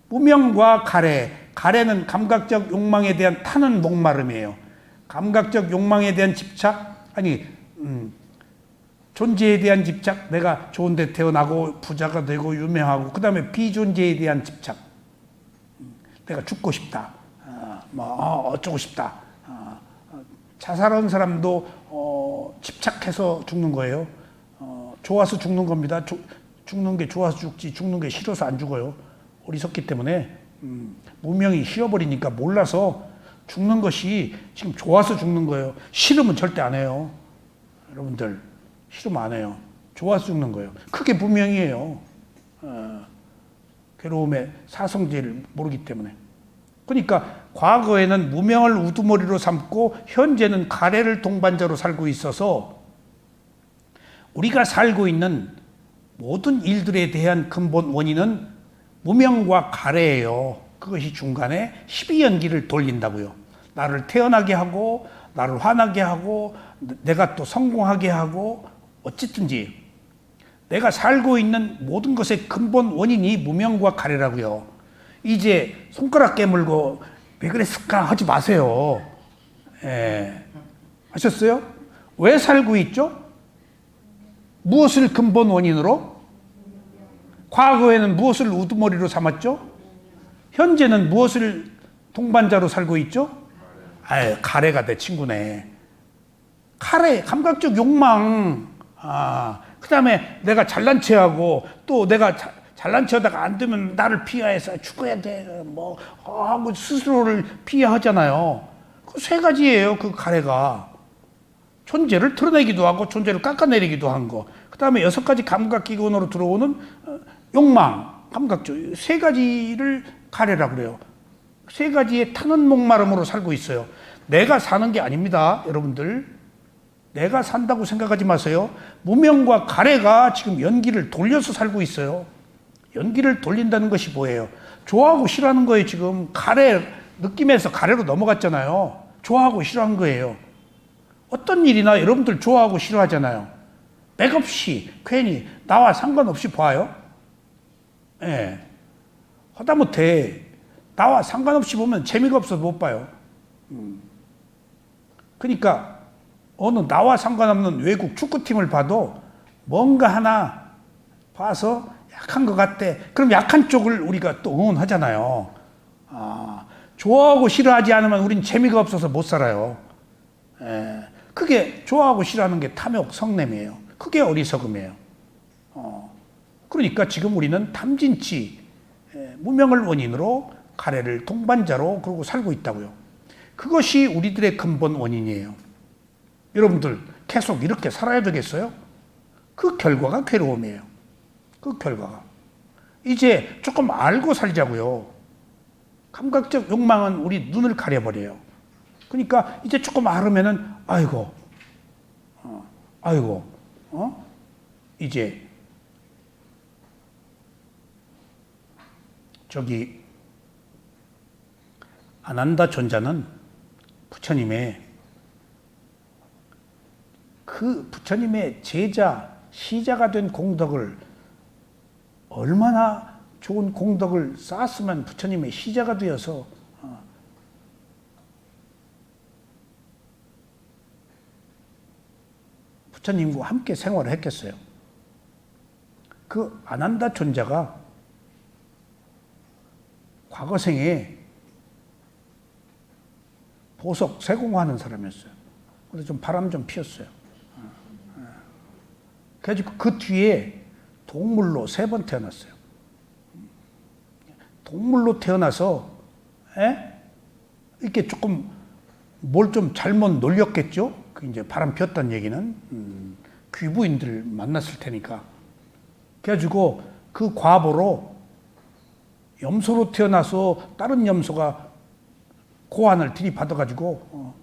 무명과 가래. 가래는 감각적 욕망에 대한 타는 목마름이에요. 감각적 욕망에 대한 집착? 아니, 존재에 대한 집착. 내가 좋은 데 태어나고 부자가 되고 유명하고, 그 다음에 비존재에 대한 집착. 내가 죽고 싶다. 어쩌고 싶다. 자살한 사람도 집착해서 죽는 거예요. 좋아서 죽는 겁니다. 죽는 게 좋아서 죽지 죽는 게 싫어서 안 죽어요. 어리석기 때문에 무명이 쉬어버리니까 몰라서 죽는 것이 지금 좋아서 죽는 거예요. 싫으면 절대 안 해요. 여러분들 싫으면 안 해요. 좋아서 죽는 거예요. 그게 무명이에요. 괴로움의 사성제를 모르기 때문에. 그러니까 과거에는 무명을 우두머리로 삼고 현재는 가래를 동반자로 살고 있어서 우리가 살고 있는 모든 일들에 대한 근본 원인은 무명과 가래예요. 그것이 중간에 12연기를 돌린다고요. 나를 태어나게 하고 나를 화나게 하고 내가 또 성공하게 하고 어쨌든지 내가 살고 있는 모든 것의 근본 원인이 무명과 가래라고요. 이제 손가락 깨물고 왜 그랬을까 하지 마세요. 아셨어요? 왜 살고 있죠? 무엇을 근본 원인으로? 과거에는 무엇을 우두머리로 삼았죠? 현재는 무엇을 동반자로 살고 있죠? 가래가 내 친구네. 가래, 감각적 욕망. 그 다음에 내가 잘난 체하고 또 내가 잘난 체하다가 안 되면 나를 피하해서 죽어야 돼. 하고 스스로를 피하잖아요. 그 세 가지예요. 그 가래가. 존재를 드러내기도 하고 존재를 깎아내리기도 한 거. 그 다음에 6가지 감각기관으로 들어오는 욕망, 감각적. 세 가지를 가래라고 그래요. 세 가지의 타는 목마름으로 살고 있어요. 내가 사는 게 아닙니다. 여러분들. 내가 산다고 생각하지 마세요. 무명과 가래가 지금 연기를 돌려서 살고 있어요. 연기를 돌린다는 것이 뭐예요? 좋아하고 싫어하는 거예요. 지금 가래, 느낌에서 가래로 넘어갔잖아요. 좋아하고 싫어하는 거예요. 어떤 일이나 여러분들 좋아하고 싫어하잖아요. 맥없이 괜히 나와 상관없이 봐요. 예. 하다못해 나와 상관없이 보면 재미가 없어서 못 봐요. 그러니까 어느 나와 상관없는 외국 축구팀을 봐도 뭔가 하나 봐서 약한 것 같대. 그럼 약한 쪽을 우리가 또 응원하잖아요. 좋아하고 싫어하지 않으면 우린 재미가 없어서 못 살아요. 그게 좋아하고 싫어하는 게 탐욕, 성냄이에요. 그게 어리석음이에요. 그러니까 지금 우리는 탐진치, 무명을 원인으로 가래를 동반자로 그러고 살고 있다고요. 그것이 우리들의 근본 원인이에요. 여러분들 계속 이렇게 살아야 되겠어요? 그 결과가 괴로움이에요. 그 결과가. 이제 조금 알고 살자고요. 감각적 욕망은 우리 눈을 가려버려요. 그러니까 이제 조금 알으면은 이제 저기 아난다 존자는 부처님의 그 부처님의 제자, 시자가 된 공덕을 얼마나 좋은 공덕을 쌓았으면 부처님의 시자가 되어서 부처님과 함께 생활을 했겠어요. 그 아난다 존자가 과거생에 보석 세공하는 사람이었어요. 그래서 좀 바람 좀 피웠어요. 그래가지고 그 뒤에 동물로 3번 태어났어요. 동물로 태어나서 이렇게 조금 뭘 좀 잘못 놀렸겠죠. 그 이제 바람 피웠다는 얘기는 귀부인들 만났을 테니까. 그래가지고 그 과보로 염소로 태어나서 다른 염소가 고안을 들이받아가지고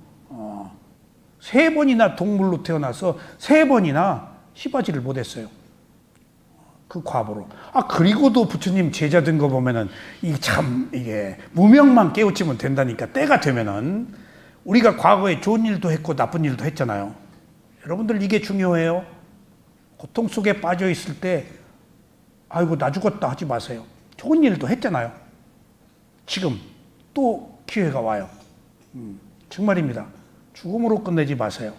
3번이나 동물로 태어나서 3번이나 시바지를 못했어요. 그 과보로. 그리고도 부처님 제자 된 거 보면은 이게 무명만 깨우치면 된다니까. 때가 되면은 우리가 과거에 좋은 일도 했고 나쁜 일도 했잖아요. 여러분들 이게 중요해요. 고통 속에 빠져 있을 때 아이고 나 죽었다 하지 마세요. 좋은 일도 했잖아요. 지금 또 기회가 와요. 정말입니다. 죽음으로 끝내지 마세요.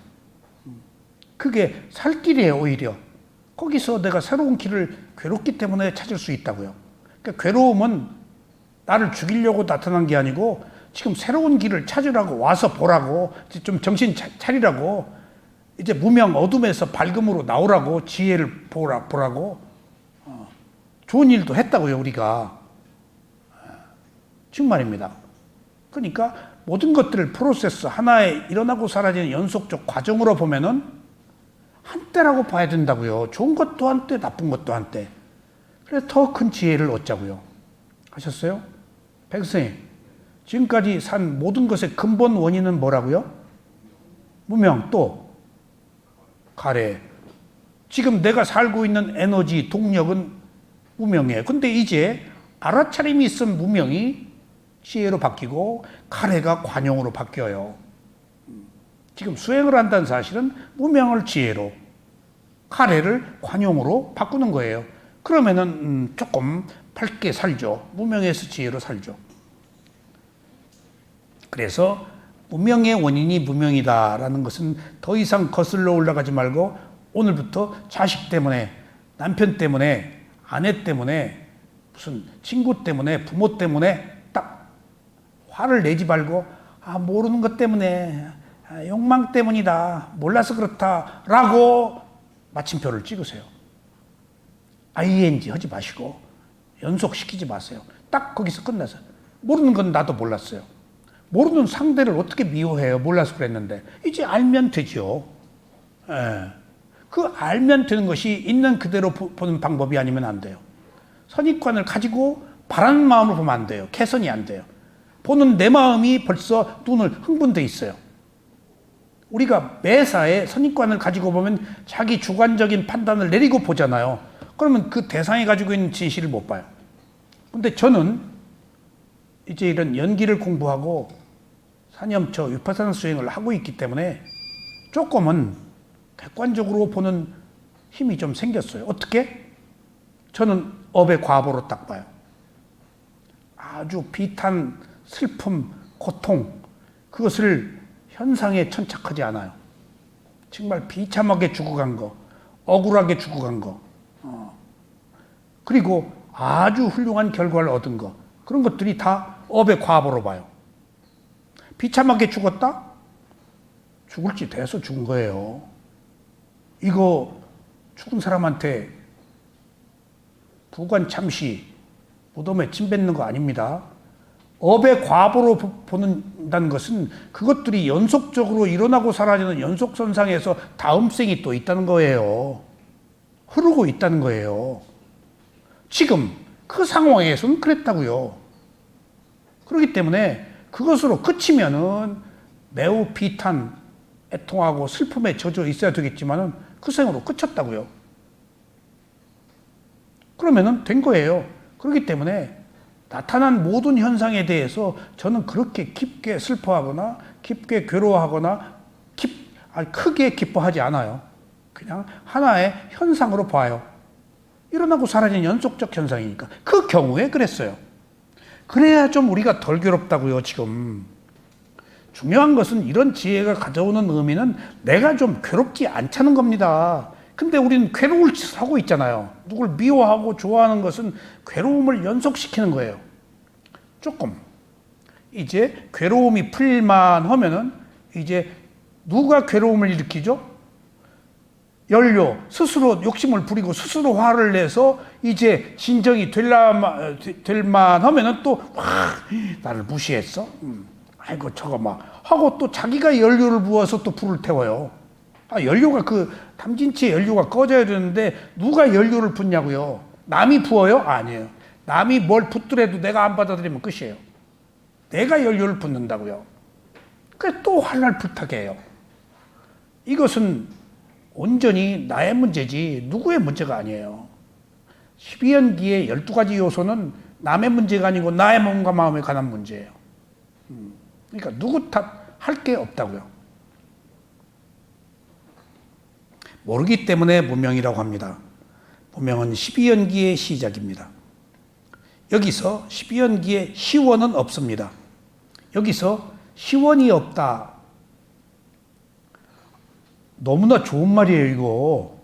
그게 살 길이에요. 오히려 거기서 내가 새로운 길을 괴롭기 때문에 찾을 수 있다고요. 그러니까 괴로움은 나를 죽이려고 나타난 게 아니고 지금 새로운 길을 찾으라고 와서 보라고, 좀 정신 차리라고, 이제 무명 어둠에서 밝음으로 나오라고, 지혜를 보라고. 좋은 일도 했다고요, 우리가. 정말입니다. 그러니까 모든 것들을 프로세스 하나에 일어나고 사라지는 연속적 과정으로 보면은 한때라고 봐야 된다고요. 좋은 것도 한때, 나쁜 것도 한때. 그래서 더 큰 지혜를 얻자고요. 하셨어요? 백선생님, 지금까지 산 모든 것의 근본 원인은 뭐라고요? 무명, 또 가래. 지금 내가 살고 있는 에너지, 동력은 무명이에요. 근데 이제 알아차림이 있은 무명이 지혜로 바뀌고 가래가 관용으로 바뀌어요. 지금 수행을 한다는 사실은 무명을 지혜로, 가래를 관용으로 바꾸는 거예요. 그러면은 조금 밝게 살죠. 무명에서 지혜로 살죠. 그래서 무명의 원인이 무명이다라는 것은 더 이상 거슬러 올라가지 말고 오늘부터 자식 때문에, 남편 때문에, 아내 때문에, 무슨 친구 때문에, 부모 때문에 딱 화를 내지 말고 모르는 것 때문에, 욕망 때문이다, 몰라서 그렇다라고 마침표를 찍으세요. ing 하지 마시고 연속시키지 마세요. 딱 거기서 끝나서. 모르는 건 나도 몰랐어요. 모르는 상대를 어떻게 미워해요? 몰라서 그랬는데. 이제 알면 되죠. 그 알면 되는 것이 있는 그대로 보는 방법이 아니면 안 돼요. 선입관을 가지고 바라는 마음으로 보면 안 돼요. 개선이 안 돼요. 보는 내 마음이 벌써 눈을 흥분돼 있어요. 우리가 매사에 선입관을 가지고 보면 자기 주관적인 판단을 내리고 보잖아요. 그러면 그 대상이 가지고 있는 진실을 못 봐요. 근데 저는 이제 이런 연기를 공부하고 사념처 위파사나 수행을 하고 있기 때문에 조금은 객관적으로 보는 힘이 좀 생겼어요. 어떻게? 저는 업의 과보로 딱 봐요. 아주 비탄, 슬픔, 고통, 그것을 현상에 천착하지 않아요. 정말 비참하게 죽어간 거, 억울하게 죽어간 거, 그리고 아주 훌륭한 결과를 얻은 거, 그런 것들이 다 업의 과보로 봐요. 비참하게 죽었다? 죽을지 돼서 죽은 거예요. 이거 죽은 사람한테 부관 참시, 무덤에 침 뱉는 거 아닙니다. 업의 과보로 보는다는 것은 그것들이 연속적으로 일어나고 사라지는 연속선상에서 다음 생이 또 있다는 거예요. 흐르고 있다는 거예요. 지금 그 상황에서는 그랬다고요. 그렇기 때문에 그것으로 그치면은 매우 비탄, 애통하고 슬픔에 젖어 있어야 되겠지만은 그 생으로 그쳤다고요. 그러면은 된 거예요. 그렇기 때문에 나타난 모든 현상에 대해서 저는 그렇게 깊게 슬퍼하거나 깊게 괴로워하거나 크게 기뻐하지 않아요. 그냥 하나의 현상으로 봐요. 일어나고 사라진 연속적 현상이니까. 그 경우에 그랬어요. 그래야 좀 우리가 덜 괴롭다고요, 지금. 중요한 것은 이런 지혜가 가져오는 의미는 내가 좀 괴롭지 않다는 겁니다. 근데 우리는 괴로울 짓을 하고 있잖아요. 누굴 미워하고 좋아하는 것은 괴로움을 연속시키는 거예요. 조금. 이제 괴로움이 풀만 하면은 이제 누가 괴로움을 일으키죠? 연료, 스스로 욕심을 부리고 스스로 화를 내서 이제 진정이 될만 하면은 또, 나를 무시했어? 아이고, 저거 막. 하고 또 자기가 연료를 부어서 또 불을 태워요. 연료가 탐진치의 연료가 꺼져야 되는데 누가 연료를 붓냐고요? 남이 부어요? 아니에요. 남이 뭘 붓더라도 내가 안 받아들이면 끝이에요. 내가 연료를 붓는다고요. 그래서 또 활날 불타게 해요. 이것은 온전히 나의 문제지 누구의 문제가 아니에요. 12연기의 12가지 요소는 남의 문제가 아니고 나의 몸과 마음에 관한 문제예요. 그러니까 누구 탓할 게 없다고요. 모르기 때문에 무명이라고 합니다. 무명은 12연기의 시작입니다. 여기서 12연기에 시원은 없습니다. 여기서 시원이 없다. 너무나 좋은 말이에요, 이거.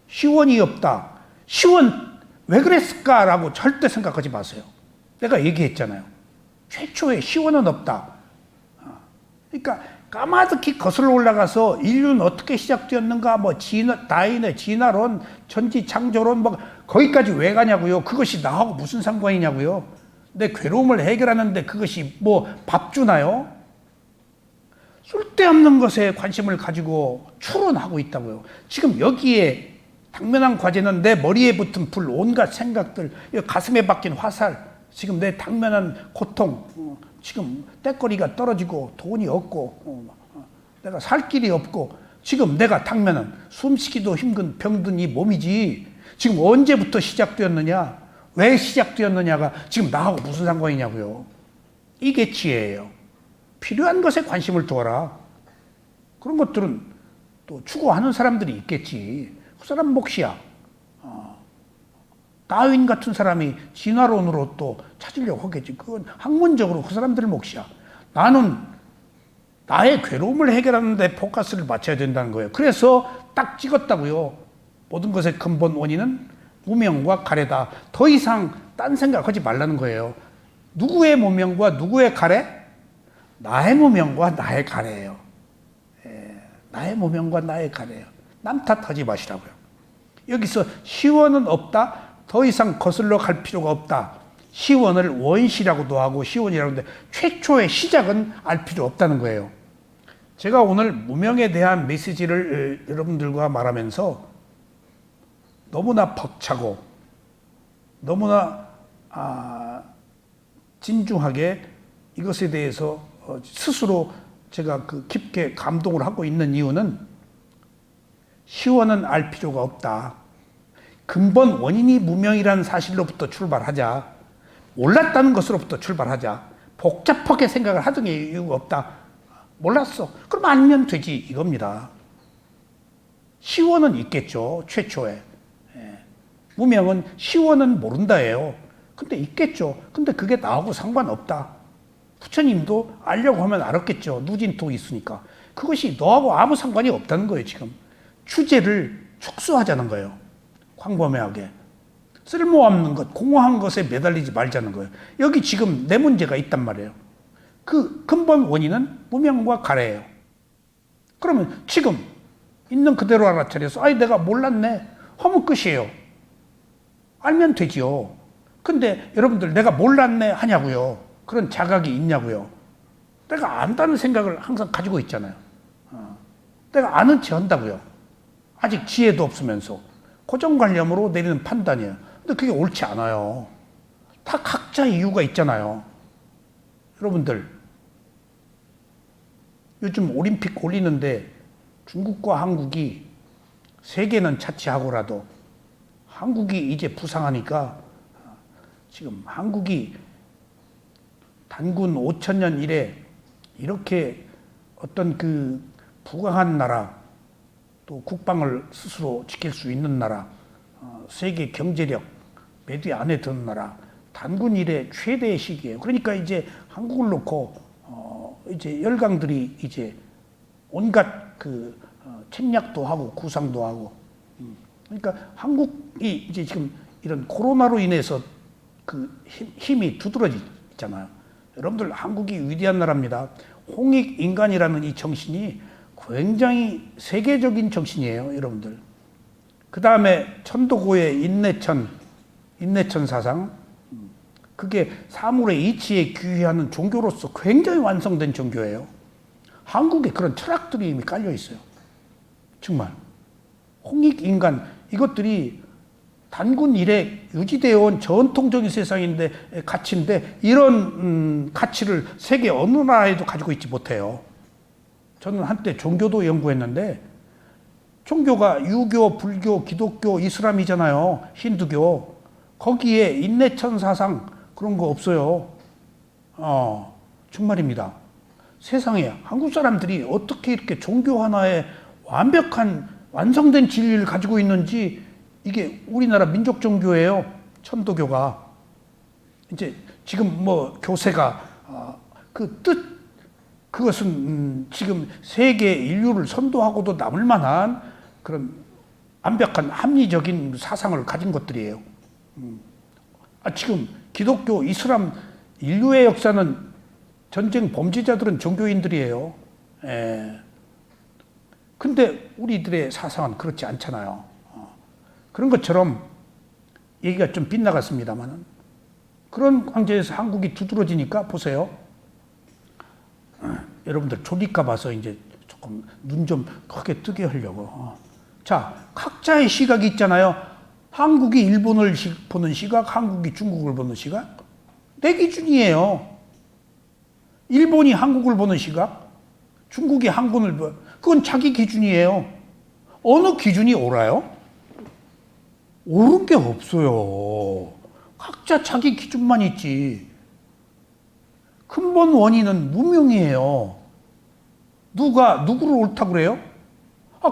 시원이 없다. 시원 왜 그랬을까라고 절대 생각하지 마세요. 내가 얘기했잖아요. 최초의 시원은 없다. 그러니까 까마득히 거슬러 올라가서 인류는 어떻게 시작되었는가, 다윈의 진화론, 천지창조론, 거기까지 왜 가냐고요. 그것이 나하고 무슨 상관이냐고요. 내 괴로움을 해결하는데 그것이 밥 주나요? 쓸데없는 것에 관심을 가지고 추론하고 있다고요. 지금 여기에 당면한 과제는 내 머리에 붙은 불, 온갖 생각들, 가슴에 박힌 화살, 지금 내 당면한 고통, 지금 때거리가 떨어지고 돈이 없고 내가 살 길이 없고 지금 내가 당면한 숨쉬기도 힘든 병든 이 몸이지 지금 언제부터 시작되었느냐, 왜 시작되었느냐가 지금 나하고 무슨 상관이냐고요. 이게 지혜예요. 필요한 것에 관심을 두어라. 그런 것들은 또 추구하는 사람들이 있겠지. 그 사람 몫이야. 다윈 같은 사람이 진화론으로 또 찾으려고 하겠지. 그건 학문적으로 그 사람들 몫이야. 나는 나의 괴로움을 해결하는 데 포커스를 맞춰야 된다는 거예요. 그래서 딱 찍었다고요. 모든 것의 근본 원인은 무명과 가래다. 더 이상 딴 생각하지 말라는 거예요. 누구의 무명과 누구의 가래? 나의 무명과 나의 가래예요. 나의 무명과 나의 가래예요. 남 탓하지 마시라고요. 여기서 시원은 없다. 더 이상 거슬러 갈 필요가 없다. 시원을 원시라고도 하고 시원이라고 하는데 최초의 시작은 알 필요 없다는 거예요. 제가 오늘 무명에 대한 메시지를 여러분들과 말하면서 너무나 벅차고 너무나 진중하게 이것에 대해서 스스로 제가 깊게 감동을 하고 있는 이유는 시원은 알 필요가 없다. 근본 원인이 무명이라는 사실로부터 출발하자. 몰랐다는 것으로부터 출발하자. 복잡하게 생각을 하던 이유가 없다. 몰랐어. 그럼 알면 되지 이겁니다. 시원은 있겠죠. 최초에. 무명은 시원은 모른다예요. 근데 있겠죠. 근데 그게 나하고 상관없다. 부처님도 알려고 하면 알았겠죠. 누진토 있으니까. 그것이 너하고 아무 상관이 없다는 거예요, 지금. 주제를 축소하자는 거예요. 광범위하게. 쓸모없는 것, 공허한 것에 매달리지 말자는 거예요. 여기 지금 내 문제가 있단 말이에요. 그 근본 원인은 무명과 가래예요. 그러면 지금 있는 그대로 알아차려서 아이 내가 몰랐네 하면 끝이에요. 알면 되지요. 근데 여러분들 내가 몰랐네 하냐고요. 그런 자각이 있냐고요. 내가 안다는 생각을 항상 가지고 있잖아요. 내가 아는 체 한다고요. 아직 지혜도 없으면서 고정관념으로 내리는 판단이에요. 근데 그게 옳지 않아요. 다 각자 이유가 있잖아요. 여러분들 요즘 올림픽 올리는데 중국과 한국이 세계는 차치하고라도 한국이 이제 부상하니까 지금 한국이 단군 5천년 이래 이렇게 어떤 그 부강한 나라 또 국방을 스스로 지킬 수 있는 나라 세계 경제력 매두 안에 드는 나라 단군 이래 최대의 시기예요. 그러니까 이제 한국을 놓고 이제 열강들이 이제 온갖 그 침략도 하고 구상도 하고 그러니까 한국이 이제 지금 이런 코로나로 인해서 그 힘이 두드러지잖아요. 여러분들 한국이 위대한 나라입니다. 홍익인간이라는 이 정신이 굉장히 세계적인 정신이에요, 여러분들. 그 다음에 천도고의 인내천 사상, 그게 사물의 이치에 귀의하는 종교로서 굉장히 완성된 종교예요. 한국에 그런 철학들이 이미 깔려 있어요. 정말. 홍익인간, 이것들이 단군 이래 유지되어 온 전통적인 세상인데, 가치인데, 이런 가치를 세계 어느 나라에도 가지고 있지 못해요. 저는 한때 종교도 연구했는데, 종교가 유교, 불교, 기독교, 이슬람이잖아요. 힌두교. 거기에 인내천 사상, 그런 거 없어요. 정말입니다. 세상에 한국 사람들이 어떻게 이렇게 종교 하나에 완벽한 완성된 진리를 가지고 있는지 이게 우리나라 민족 종교예요. 천도교가. 이제 지금 뭐 교세가 그 뜻 그것은 지금 세계 인류를 선도하고도 남을 만한 그런 완벽한 합리적인 사상을 가진 것들이에요. 지금 기독교, 이슬람, 인류의 역사는 전쟁 범죄자들은 종교인들이에요. 근데 우리들의 사상은 그렇지 않잖아요. 그런 것처럼 얘기가 좀 빗나갔습니다만 그런 관계에서 한국이 두드러지니까 보세요. 여러분들 졸릴까 봐서 이제 조금 눈 좀 크게 뜨게 하려고. 자, 각자의 시각이 있잖아요. 한국이 일본을 보는 시각, 한국이 중국을 보는 시각. 내 기준이에요. 일본이 한국을 보는 시각, 중국이 한국을 보는, 그건 자기 기준이에요. 어느 기준이 옳아요? 옳은 게 없어요. 각자 자기 기준만 있지. 근본 원인은 무명이에요. 누가 누구를 옳다고 그래요?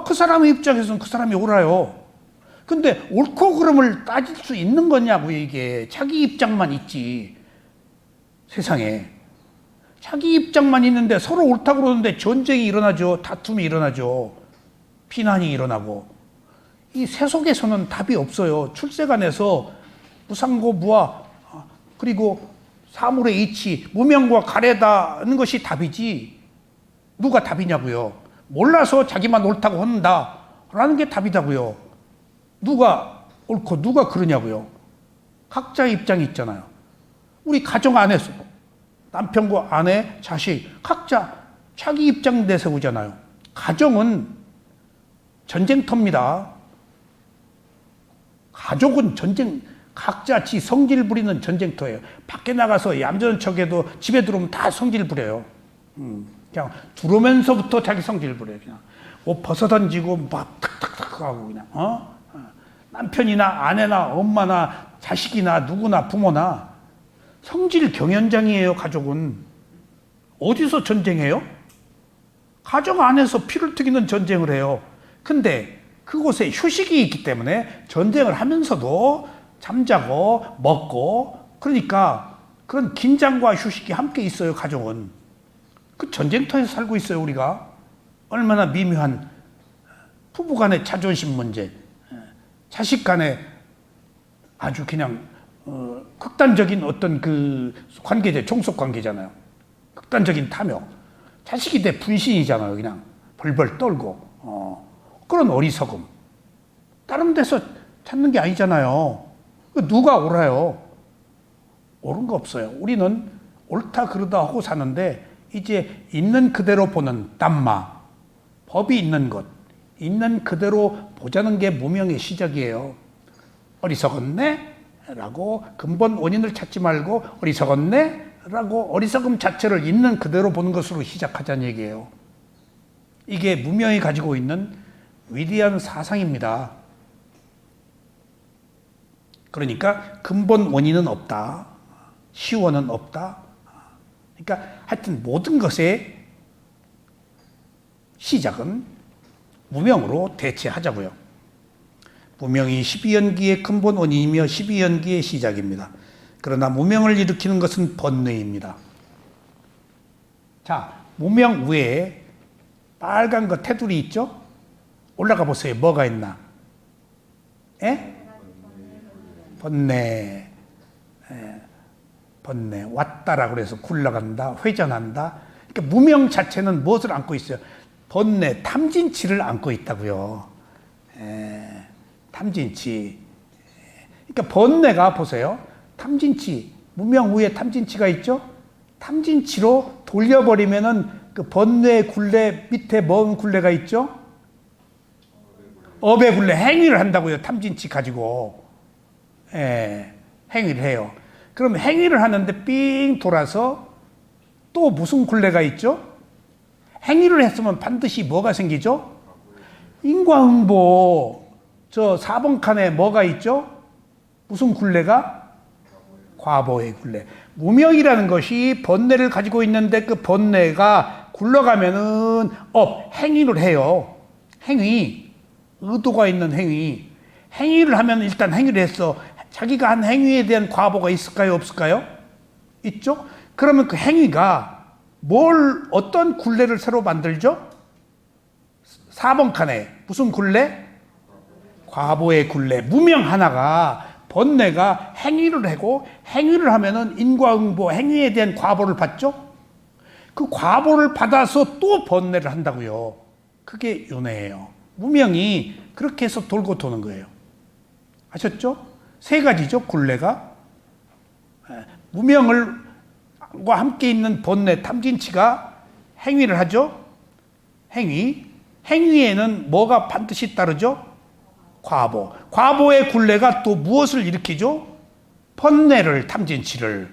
그 사람의 입장에서는 그 사람이 옳아요. 근데 옳고 그름을 따질 수 있는 거냐고요, 이게. 자기 입장만 있지. 세상에. 자기 입장만 있는데 서로 옳다고 그러는데 전쟁이 일어나죠. 다툼이 일어나죠. 비난이 일어나고. 이 세속에서는 답이 없어요. 출세관에서 무상고 무아 그리고 사물의 이치, 무명과 가래다는 것이 답이지. 누가 답이냐고요. 몰라서 자기만 옳다고 한다라는 게 답이다고요. 누가 옳고 누가 그러냐고요. 각자의 입장이 있잖아요. 우리 가정 안에서 남편과 아내, 자식 각자 자기 입장 내세우잖아요. 가정은 전쟁터입니다. 가족은 각자 지 성질 부리는 전쟁터예요. 밖에 나가서 얌전한 척해도 집에 들어오면 다 성질 부려요. 그냥 들어오면서부터 자기 성질 부려요. 그냥 옷 벗어던지고 막 탁탁탁 하고 그냥 남편이나 아내나 엄마나 자식이나 누구나 부모나 성질 경연장이에요. 가족은. 어디서 전쟁해요? 가정 안에서 피를 튀기는 전쟁을 해요. 근데 그곳에 휴식이 있기 때문에 전쟁을 하면서도 잠자고 먹고, 그러니까 그런 긴장과 휴식이 함께 있어요. 가족은 그 전쟁터에서 살고 있어요. 우리가 얼마나 미묘한 부부 간의 자존심 문제, 자식 간의 아주 그냥 극단적인 어떤 그 관계제, 종속 관계잖아요. 극단적인 탐욕. 자식이 내 분신이잖아요. 그냥 벌벌 떨고 그런 어리석음. 다른 데서 찾는 게 아니잖아요. 누가 옳아요? 옳은 거 없어요. 우리는 옳다 그르다 하고 사는데 이제 있는 그대로 보는 땀마, 법이 있는 것, 있는 그대로 보자는 게 무명의 시작이에요. 어리석었네? 라고 근본 원인을 찾지 말고 어리석었네? 라고 어리석음 자체를 있는 그대로 보는 것으로 시작하자는 얘기예요. 이게 무명이 가지고 있는 위대한 사상입니다. 그러니까 근본 원인은 없다. 시원은 없다. 그러니까 하여튼 모든 것의 시작은 무명으로 대체하자고요. 무명이 12연기의 근본 원인이며 12연기의 시작입니다. 그러나 무명을 일으키는 것은 번뇌입니다. 자, 무명 위에 빨간 거 테두리 있죠? 올라가 보세요. 뭐가 있나? 에? 번뇌. 번뇌. 왔다라고 그래서 굴러간다, 회전한다. 그러니까 무명 자체는 무엇을 안고 있어요? 번뇌, 탐진치를 안고 있다고요. 탐진치. 그러니까 번뇌가 보세요. 탐진치, 무명 위에 탐진치가 있죠? 탐진치로 돌려버리면은 그 번뇌 굴레 밑에 먼 굴레가 있죠? 업의 굴레, 행위를 한다고요. 탐진치 가지고. 행위를 해요. 그럼 행위를 하는데 삥 돌아서 또 무슨 굴레가 있죠? 행위를 했으면 반드시 뭐가 생기죠? 인과응보. 저 4번 칸에 뭐가 있죠? 무슨 굴레가? 과보의 굴레. 무명이라는 것이 번뇌를 가지고 있는데 그 번뇌가 굴러가면은 행위를 해요. 행위. 의도가 있는 행위. 행위를 하면 일단 행위를 했어. 자기가 한 행위에 대한 과보가 있을까요? 없을까요? 있죠? 그러면 그 행위가 어떤 굴레를 새로 만들죠? 4번 칸에 무슨 굴레? 과보의 굴레. 무명 하나가 번뇌가 행위를 하고 행위를 하면은 인과응보, 행위에 대한 과보를 받죠? 그 과보를 받아서 또 번뇌를 한다고요. 그게 윤회예요. 무명이 그렇게 해서 돌고 도는 거예요. 아셨죠? 세 가지죠, 굴레가. 무명과 함께 있는 번뇌, 탐진치가 행위를 하죠. 행위에는 뭐가 반드시 따르죠? 과보. 과보의 굴레가 또 무엇을 일으키죠? 번뇌를, 탐진치를.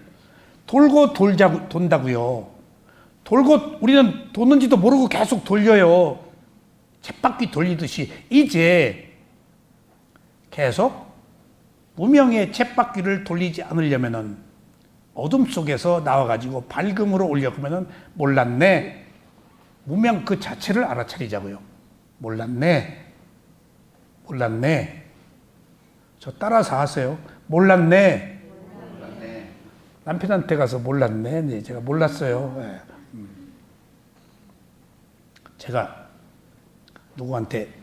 돌고 돈다고요. 돌고 우리는 도는지도 모르고 계속 돌려요. 쳇바퀴 돌리듯이. 이제 계속 무명의 쳇바퀴를 돌리지 않으려면은 어둠 속에서 나와가지고 밝음으로 올려보면은 몰랐네. 무명 그 자체를 알아차리자고요. 몰랐네. 저 따라서 하세요. 몰랐네. 남편한테 가서 몰랐네. 네, 제가 몰랐어요. 네. 제가 누구한테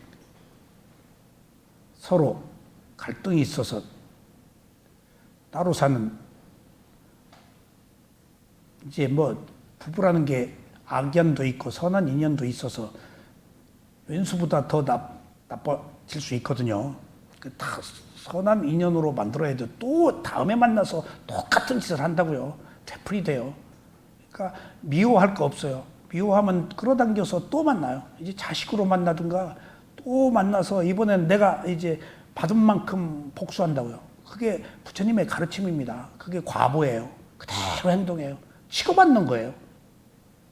서로 갈등이 있어서 따로 사는, 이제 뭐 부부라는 게 악연도 있고 선한 인연도 있어서 왼수보다 더 나빠질 수 있거든요. 다 선한 인연으로 만들어야 돼. 또 다음에 만나서 똑같은 짓을 한다고요. 되풀이 돼요. 그러니까 미워할 거 없어요. 미워하면 끌어당겨서 또 만나요. 이제 자식으로 만나든가 또 만나서 이번엔 내가 이제 받은 만큼 복수한다고요. 그게 부처님의 가르침입니다. 그게 과보예요. 그대로 행동해요. 치고받는 거예요.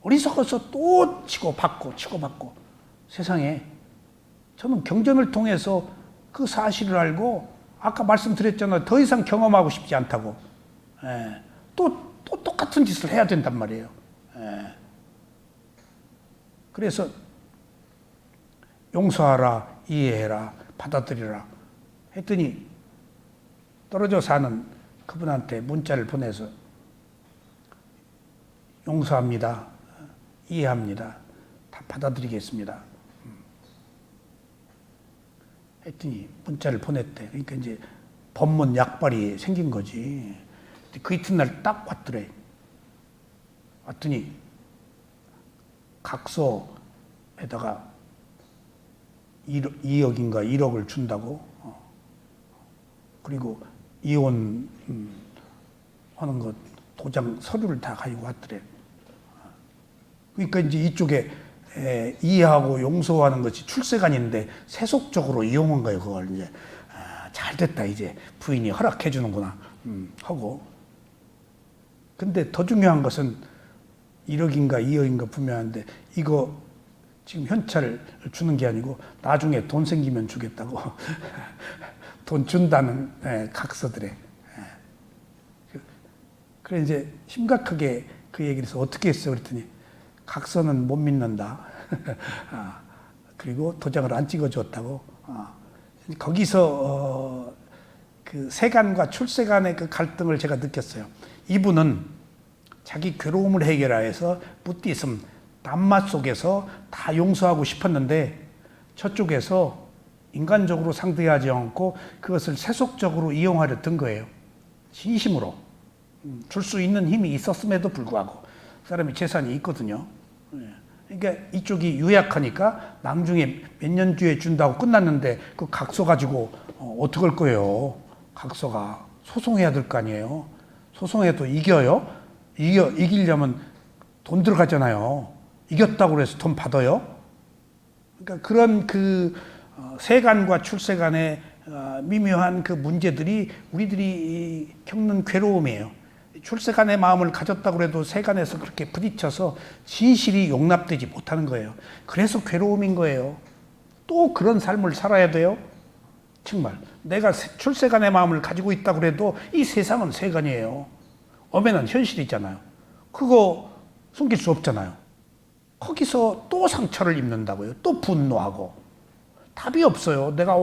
어리석어서 또 치고받고 세상에. 저는 경전을 통해서 그 사실을 알고 아까 말씀드렸잖아요. 더 이상 경험하고 싶지 않다고. 또 똑같은 짓을 해야 된단 말이에요. 그래서 용서하라, 이해해라, 받아들여라 했더니 떨어져 사는 그분한테 문자를 보내서 용서합니다, 이해합니다, 다 받아들이겠습니다 했더니 문자를 보냈대. 그러니까 이제 법문 약발이 생긴 거지. 그 이튿날 딱 왔더래. 왔더니 각서에다가 2억인가 1억을 준다고. 그리고 이혼 하는 것 도장 서류를 다 가지고 왔더래. 그러니까 이제 이쪽에 이해하고 용서하는 것이 출세관인데 세속적으로 이용한 거예요. 그걸 이제 잘 됐다, 이제 부인이 허락해 주는구나 하고. 근데 더 중요한 것은 1억인가 2억인가 분명한데 이거 지금 현찰을 주는 게 아니고 나중에 돈 생기면 주겠다고 돈 준다는 각서들에. 그래 이제 심각하게 그 얘기를 해서 어떻게 했어 그랬더니 각서는 못 믿는다. 그리고 도장을 안 찍어줬다고. 거기서 그 세간과 출세간의 그 갈등을 제가 느꼈어요. 이분은 자기 괴로움을 해결하여서 붓디슴 단맛 속에서 다 용서하고 싶었는데 저쪽에서 인간적으로 상대하지 않고 그것을 세속적으로 이용하려 든 거예요. 진심으로. 줄 수 있는 힘이 있었음에도 불구하고. 사람이 재산이 있거든요. 그러니까 이쪽이 유약하니까 나중에 몇 년 뒤에 준다고 끝났는데 그 각서 가지고 어떡할 거예요. 각서가 소송해야 될 거 아니에요. 소송해도 이겨요. 이기려면 돈 들어가잖아요. 이겼다고 해서 돈 받아요. 그러니까 그런 그 세간과 출세간의 미묘한 그 문제들이 우리들이 겪는 괴로움이에요. 출세간의 마음을 가졌다고 해도 세간에서 그렇게 부딪혀서 진실이 용납되지 못하는 거예요. 그래서 괴로움인 거예요. 또 그런 삶을 살아야 돼요? 정말 내가 출세간의 마음을 가지고 있다고 해도 이 세상은 세간이에요. 엄연한 현실이잖아요. 그거 숨길 수 없잖아요. 거기서 또 상처를 입는다고요. 또 분노하고. 답이 없어요. 내가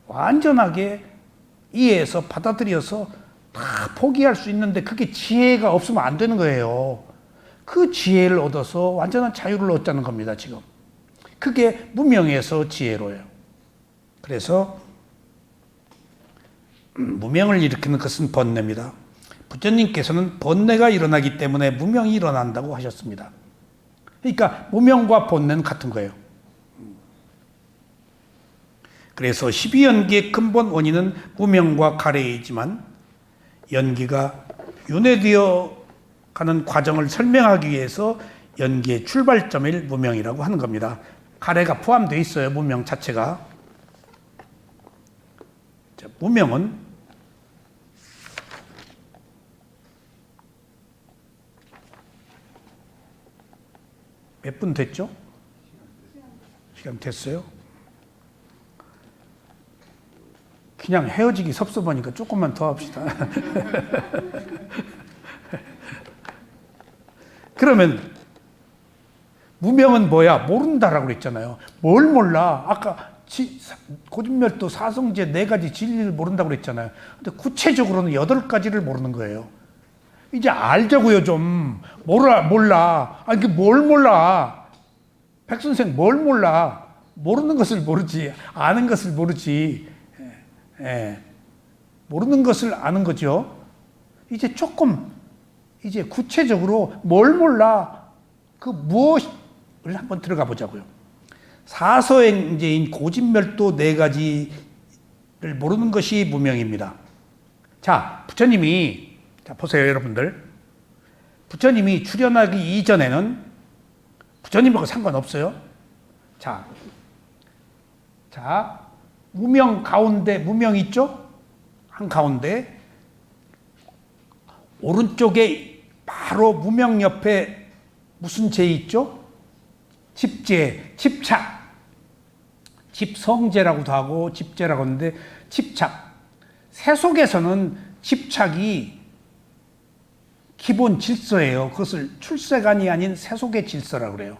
완전하게 이해해서 받아들여서 다 포기할 수 있는데 그게 지혜가 없으면 안 되는 거예요. 그 지혜를 얻어서 완전한 자유를 얻자는 겁니다, 지금. 그게 무명에서 지혜로예요. 그래서 무명을 일으키는 것은 번뇌입니다. 부처님께서는 번뇌가 일어나기 때문에 무명이 일어난다고 하셨습니다. 그러니까 무명과 번뇌는 같은 거예요. 그래서 12연기의 근본 원인은 무명과 가래이지만 연기가 윤회되어 가는 과정을 설명하기 위해서 연기의 출발점일 무명이라고 하는 겁니다. 가래가 포함되어 있어요. 무명 자체가. 자, 무명은 몇 분 됐죠? 시간 됐어요? 그냥 헤어지기 섭섭하니까 조금만 더 합시다. 그러면 무명은 뭐야? 모른다라고 그랬잖아요. 뭘 몰라? 아까 고진멸도 사성제 4가지 진리를 모른다고 그랬잖아요. 근데 구체적으로는 8가지를 모르는 거예요. 이제 알자고요, 좀. 몰라. 아니, 뭘 몰라? 백선생 뭘 몰라? 모르는 것을 모르지. 아는 것을 모르지. 모르는 것을 아는 거죠. 이제 조금, 이제 구체적으로 뭘 몰라? 그 무엇을 한번 들어가 보자고요. 사서행제인 고진멸도 4가지를 모르는 것이 무명입니다. 자, 부처님이, 자, 보세요, 여러분들. 부처님이 출현하기 이전에는 부처님하고 상관없어요. 자, 무명 가운데, 무명 있죠? 한가운데. 오른쪽에 바로 무명 옆에 무슨 제 있죠? 집제, 집착. 집성제라고도 하고 집제라고 하는데 집착. 세속에서는 집착이 기본 질서예요. 그것을 출세관이 아닌 세속의 질서라고 그래요.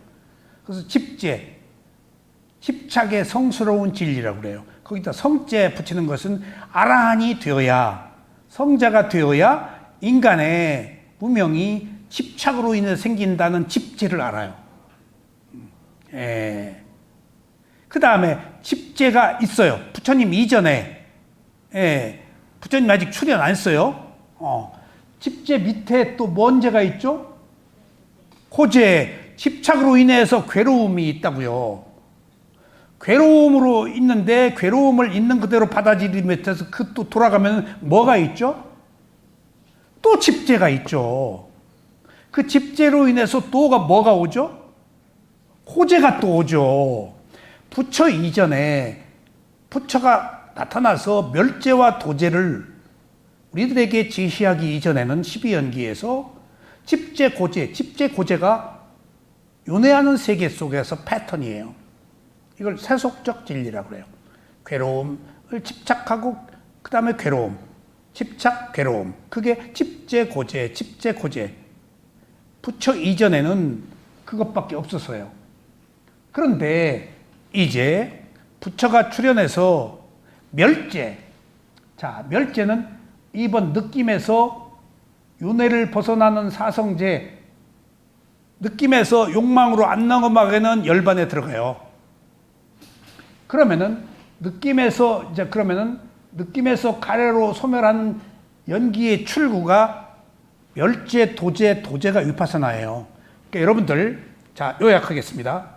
그래서 집제, 집착의 성스러운 진리라고 그래요. 거기다 성자 붙이는 것은 아라한이 되어야, 성자가 되어야 인간의 무명이 집착으로 인해 생긴다는 집재를 알아요. 그 다음에 집재가 있어요. 부처님 이전에. 부처님 아직 출현 안 했어요. 집재 밑에 또 뭔 재가 있죠? 고재. 집착으로 인해서 괴로움이 있다고요. 괴로움으로 있는데 괴로움을 있는 그대로 받아들이면서 그 또 돌아가면 뭐가 있죠? 또 집재가 있죠. 그 집재로 인해서 또가 뭐가 오죠? 호재가 또 오죠. 부처 이전에 부처가 나타나서 멸재와 도재를 우리들에게 제시하기 이전에는 12연기에서 집재 고재가 윤회하는 세계 속에서 패턴이에요. 이걸 세속적 진리라고 그래요. 괴로움을 집착하고 그 다음에 괴로움, 집착, 괴로움. 그게 집재 고재. 부처 이전에는 그것밖에 없었어요. 그런데 이제 부처가 출현해서 멸재. 자, 멸재는 이번 느낌에서 윤회를 벗어나는 사성제, 느낌에서 욕망으로 안 넘어가게는 열반에 들어가요. 그러면은 느낌에서 가래로 소멸한 연기의 출구가 멸재, 도재가 위파사나예요. 그러니까 여러분들, 자, 요약하겠습니다.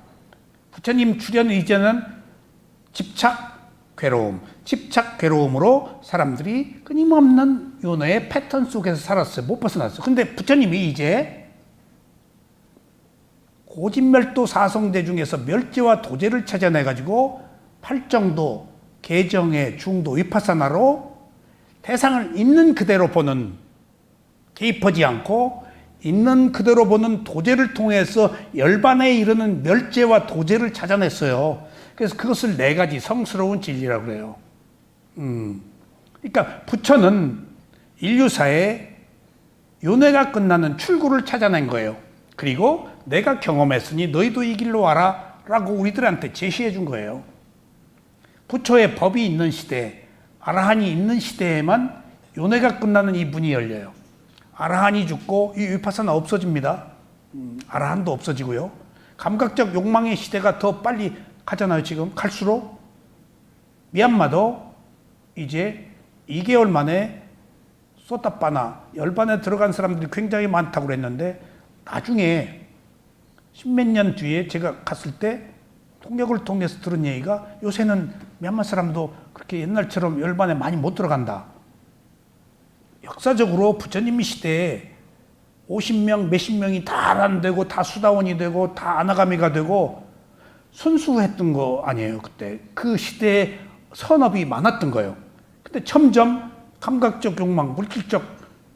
부처님 출현 이전은 집착, 괴로움으로 사람들이 끊임없는 윤회의 패턴 속에서 살았어요. 못 벗어났어요. 근데 부처님이 이제 고진멸도 사성제 중에서 멸재와 도재를 찾아내가지고 팔정도, 개정의 중도, 위파사나로 대상을 있는 그대로 보는, 개입하지 않고 있는 그대로 보는 도재를 통해서 열반에 이르는 멸재와 도재를 찾아냈어요. 그래서 그것을 네 가지 성스러운 진리라고 그래요. 그러니까 부처는 인류사에 윤회가 끝나는 출구를 찾아낸 거예요. 그리고 내가 경험했으니 너희도 이 길로 와라 라고 우리들한테 제시해 준 거예요. 부처의 법이 있는 시대, 아라한이 있는 시대에만 윤회가 끝나는 이 문이 열려요. 아라한이 죽고 이 위파사나 없어집니다. 아라한도 없어지고요. 감각적 욕망의 시대가 더 빨리 가잖아요. 지금 갈수록. 미얀마도 이제 2개월 만에 소타바나 열반에 들어간 사람들이 굉장히 많다고 그랬는데 나중에 십몇 년 뒤에 제가 갔을 때 통역을 통해서 들은 얘기가 요새는 미얀마 사람도 그렇게 옛날처럼 열반에 많이 못 들어간다. 역사적으로 부처님 시대에 50명, 몇십 명이 다 아란되고 다 수다원이 되고 다 아나가미가 되고 순수했던 거 아니에요. 그때 그 시대에 선업이 많았던 거예요. 근데 점점 감각적 욕망, 물질적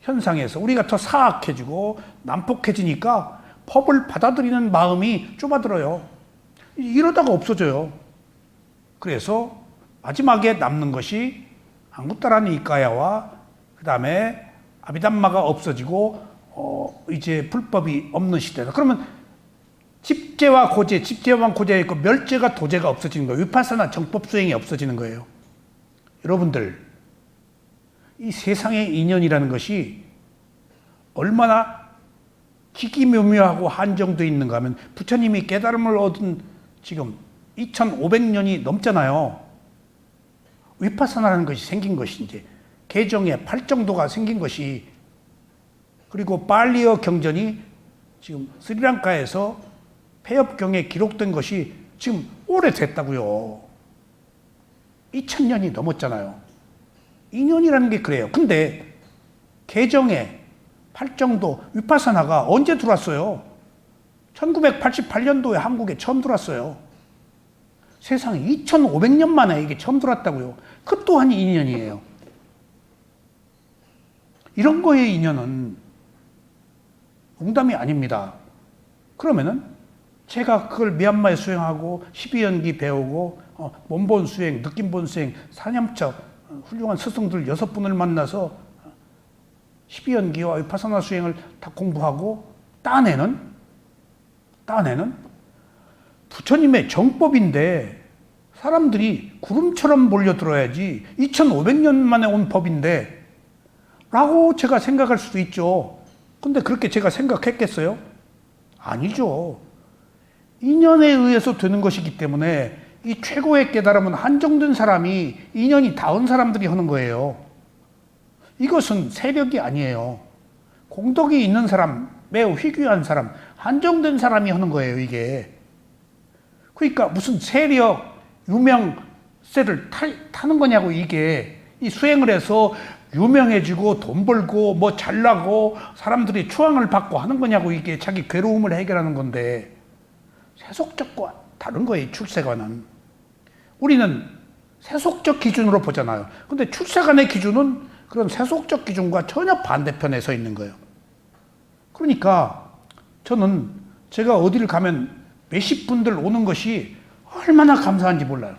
현상에서 우리가 더 사악해지고 난폭해지니까 법을 받아들이는 마음이 좁아들어요. 이러다가 없어져요. 그래서 마지막에 남는 것이 앙구타라니 이까야와 그 다음에 아비담마가 없어지고 이제 불법이 없는 시대다. 그러면 집재와 고재가 있고 멸재가 도재가 없어지는 거예요. 위파사나 정법 수행이 없어지는 거예요. 여러분들, 이 세상의 인연이라는 것이 얼마나 기기묘묘하고 한정되어 있는가 하면 부처님이 깨달음을 얻은 지금 2500년이 넘잖아요. 위파사나라는 것이 생긴 것이 이제 개정의 팔정도가 생긴 것이, 그리고 팔리어 경전이 지금 스리랑카에서 폐업경에 기록된 것이 지금 오래됐다고요. 2000년이 넘었잖아요. 인연이라는 게 그래요. 근데 개정의 팔정도 위파사나가 언제 들어왔어요? 1988년도에 한국에 처음 들어왔어요. 세상에 2500년 만에 이게 처음 들어왔다고요. 그 또한 인연이에요. 이런 거의 인연은 농담이 아닙니다. 그러면은 제가 그걸 미얀마에 수행하고 12연기 배우고 몸본 수행, 느낌본 수행, 사념처 훌륭한 스승들 6분을 만나서 12연기와 위파사나 수행을 다 공부하고 따내는 부처님의 정법인데 사람들이 구름처럼 몰려들어야지 2500년 만에 온 법인데 라고 제가 생각할 수도 있죠. 근데 그렇게 제가 생각했겠어요? 아니죠. 인연에 의해서 되는 것이기 때문에 이 최고의 깨달음은 한정된 사람이, 인연이 닿은 사람들이 하는 거예요. 이것은 세력이 아니에요. 공덕이 있는 사람, 매우 희귀한 사람, 한정된 사람이 하는 거예요, 이게. 그러니까 무슨 세력, 유명세를 타는 거냐고, 이게. 이 수행을 해서 유명해지고 돈 벌고 뭐 잘나고 사람들이 추앙을 받고 하는 거냐고, 이게 자기 괴로움을 해결하는 건데. 세속적과 다른 거예요, 출세관은. 우리는 세속적 기준으로 보잖아요. 근데 출세관의 기준은 그런 세속적 기준과 전혀 반대편에 서 있는 거예요. 그러니까 저는 제가 어디를 가면 몇십 분들 오는 것이 얼마나 감사한지 몰라요.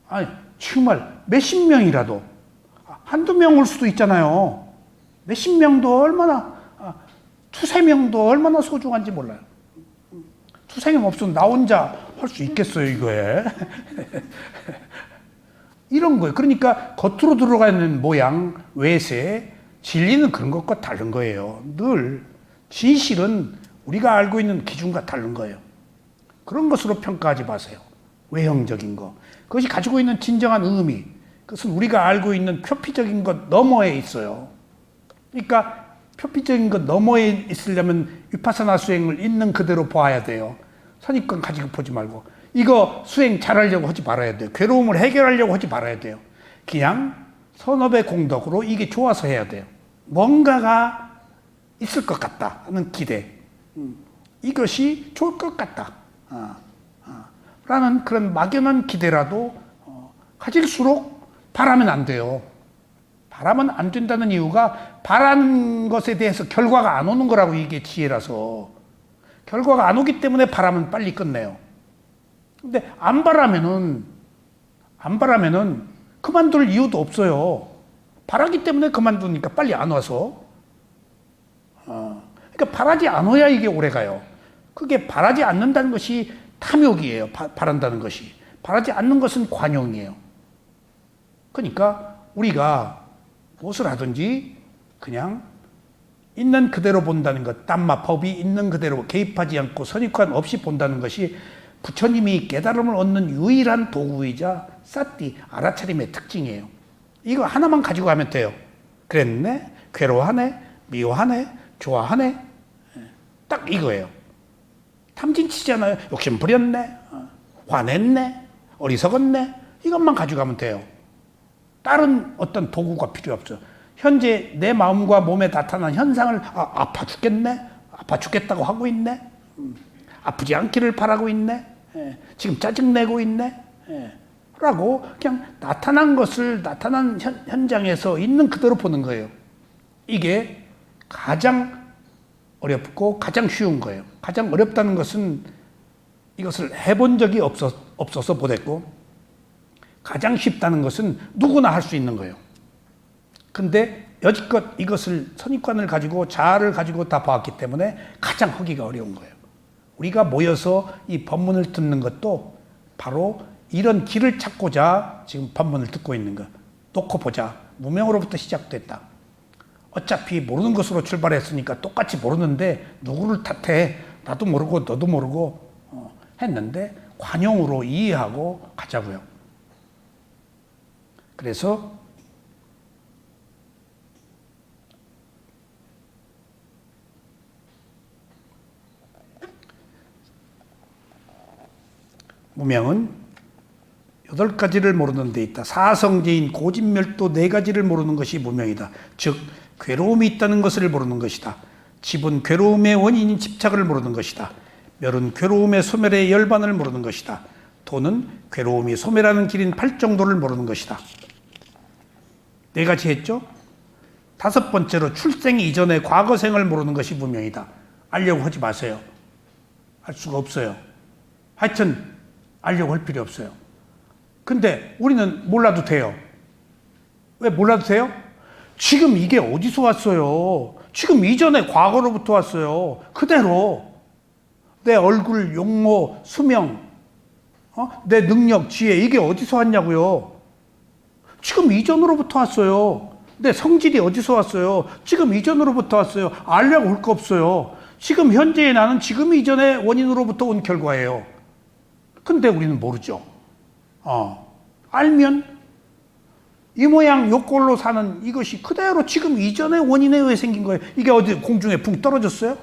아니, 정말 몇십 명이라도, 한두 명 올 수도 있잖아요. 몇십 명도 얼마나, 두세 명도 얼마나 소중한지 몰라요. 두세 명 없으면 나 혼자 할 수 있겠어요, 이거에. 이런 거예요. 그러니까 겉으로 들어가는 모양, 외세, 진리는 그런 것과 다른 거예요. 늘 진실은 우리가 알고 있는 기준과 다른 거예요. 그런 것으로 평가하지 마세요. 외형적인 거. 그것이 가지고 있는 진정한 의미, 그것은 우리가 알고 있는 표피적인 것 너머에 있어요. 그러니까 표피적인 것 너머에 있으려면 위파사나 수행을 있는 그대로 보아야 돼요. 선입관 가지고 보지 말고. 이거 수행 잘하려고 하지 말아야 돼요. 괴로움을 해결하려고 하지 말아야 돼요. 그냥 선업의 공덕으로 이게 좋아서 해야 돼요. 뭔가가 있을 것 같다 하는 기대. 이것이 좋을 것 같다. 라는 그런 막연한 기대라도 가질수록 바라면 안 돼요. 바라면 안 된다는 이유가 바라는 것에 대해서 결과가 안 오는 거라고, 이게 지혜라서. 결과가 안 오기 때문에 바라면 빨리 끝내요. 근데 안 바라면은 그만둘 이유도 없어요. 바라기 때문에 그만두니까 빨리 안 와서. 그러니까 바라지 않아야 이게 오래 가요. 그게 바라지 않는다는 것이 탐욕이에요. 바란다는 것이. 바라지 않는 것은 관용이에요. 그러니까 우리가 무엇을 하든지 그냥 있는 그대로 본다는 것, 땀마 법이 있는 그대로 개입하지 않고 선입관 없이 본다는 것이 부처님이 깨달음을 얻는 유일한 도구이자 사띠, 알아차림의 특징이에요. 이거 하나만 가지고 가면 돼요. 그랬네, 괴로워하네, 미워하네, 좋아하네, 딱 이거예요. 탐진치잖아요. 욕심 부렸네, 화냈네, 어리석었네, 이것만 가져가면 돼요. 다른 어떤 도구가 필요 없죠. 현재 내 마음과 몸에 나타난 현상을 아파 죽겠네, 아파 죽겠다고 하고 있네, 아프지 않기를 바라고 있네, 지금 짜증내고 있네, 라고 그냥 나타난 것을 나타난 현장에서 있는 그대로 보는 거예요. 이게 가장 어렵고 가장 쉬운 거예요. 가장 어렵다는 것은 이것을 해본 적이 없어서 못했고, 가장 쉽다는 것은 누구나 할 수 있는 거예요. 근데 여지껏 이것을 선입관을 가지고 자아를 가지고 다 봐왔기 때문에 가장 하기가 어려운 거예요. 우리가 모여서 이 법문을 듣는 것도 바로 이런 길을 찾고자 지금 법문을 듣고 있는 거. 놓고 보자. 무명으로부터 시작됐다. 어차피 모르는 것으로 출발했으니까 똑같이 모르는데 누구를 탓해. 나도 모르고 너도 모르고 했는데 관용으로 이해하고 가자고요. 그래서 무명은 8가지를 모르는 데 있다. 사성제인 고진멸도 4가지를 모르는 것이 무명이다. 즉 괴로움이 있다는 것을 모르는 것이다. 집은 괴로움의 원인인 집착을 모르는 것이다. 멸은 괴로움의 소멸의 열반을 모르는 것이다. 도는 괴로움이 소멸하는 길인 팔정도를 모르는 것이다. 4가지 했죠? 5번째로 출생 이전의 과거생을 모르는 것이 무명이다. 알려고 하지 마세요. 알 수가 없어요. 하여튼 알려고 할 필요 없어요. 근데 우리는 몰라도 돼요. 왜 몰라도 돼요? 지금 이게 어디서 왔어요? 지금 이전에 과거로부터 왔어요. 그대로 내 얼굴, 용모, 수명, 내 능력, 지혜 이게 어디서 왔냐고요? 지금 이전으로부터 왔어요. 내 성질이 어디서 왔어요? 지금 이전으로부터 왔어요. 알려고 할 거 없어요. 지금 현재의 나는 지금 이전의 원인으로부터 온 결과예요. 근데 우리는 모르죠. 알면 이 모양 요 꼴로 사는 이것이 그대로 지금 이전의 원인에 의해 생긴 거예요. 이게 어디 공중에 붕 떨어졌어요?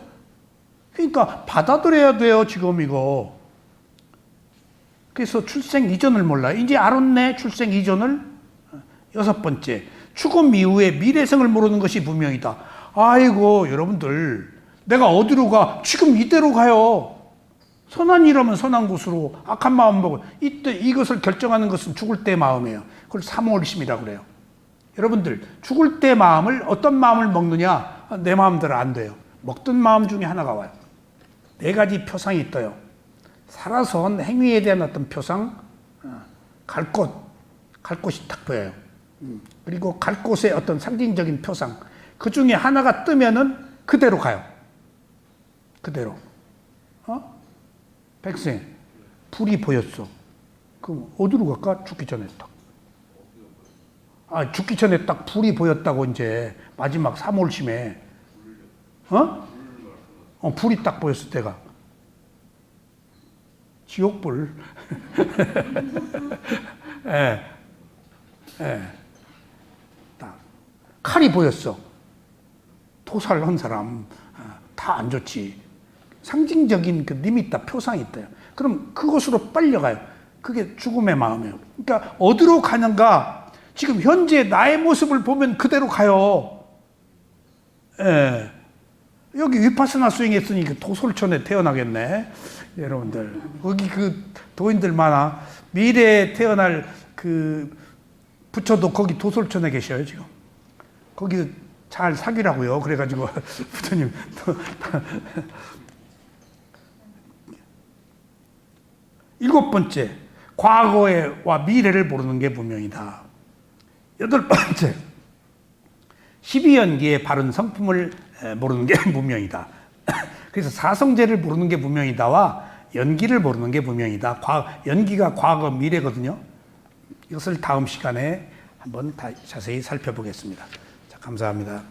그러니까 받아들여야 돼요, 지금 이거. 그래서 출생 이전을 몰라. 이제 알았네, 출생 이전을. 6번째, 죽음 이후에 미래생을 모르는 것이 분명이다. 아이고, 여러분들, 내가 어디로 가? 지금 이대로 가요. 선한 일하면 선한 곳으로, 악한 마음 먹어. 이때 이것을 결정하는 것은 죽을 때 마음이에요. 그걸 사모올심이라고 그래요. 여러분들, 죽을 때 마음을 어떤 마음을 먹느냐? 내 마음대로 안 돼요. 먹던 마음 중에 하나가 와요. 4가지 표상이 떠요. 살아서 한 행위에 대한 어떤 표상, 갈 곳이 딱 보여요. 그리고 갈 곳의 어떤 상징적인 표상, 그 중에 하나가 뜨면은 그대로 가요. 그대로. 백생, 불이 보였어. 그럼 어디로 갈까? 죽기 전에 딱. 죽기 전에 딱 불이 보였다고 이제 마지막 3월심에. 불이 딱 보였을 때가. 지옥불. 예. 딱. 칼이 보였어. 도살한 사람. 다 안 좋지. 상징적인 그 리미터 표상이 있대요. 그럼 그곳으로 빨려가요. 그게 죽음의 마음이에요. 그러니까 어디로 가는가? 지금 현재 나의 모습을 보면 그대로 가요. 예. 여기 위파스나 스윙 했으니 그 도솔촌에 태어나겠네. 여러분들. 거기 그 도인들 많아. 미래에 태어날 그 부처도 거기 도솔촌에 계셔요, 지금. 거기 잘 사귀라고요. 그래가지고, 부처님. 7번째, 과거와 미래를 모르는 게 분명이다. 8번째, 12연기의 바른 성품을 모르는 게 분명이다. 그래서 사성제를 모르는 게 분명이다와 연기를 모르는 게 분명이다. 연기가 과거, 미래거든요. 이것을 다음 시간에 한번 자세히 살펴보겠습니다. 자, 감사합니다.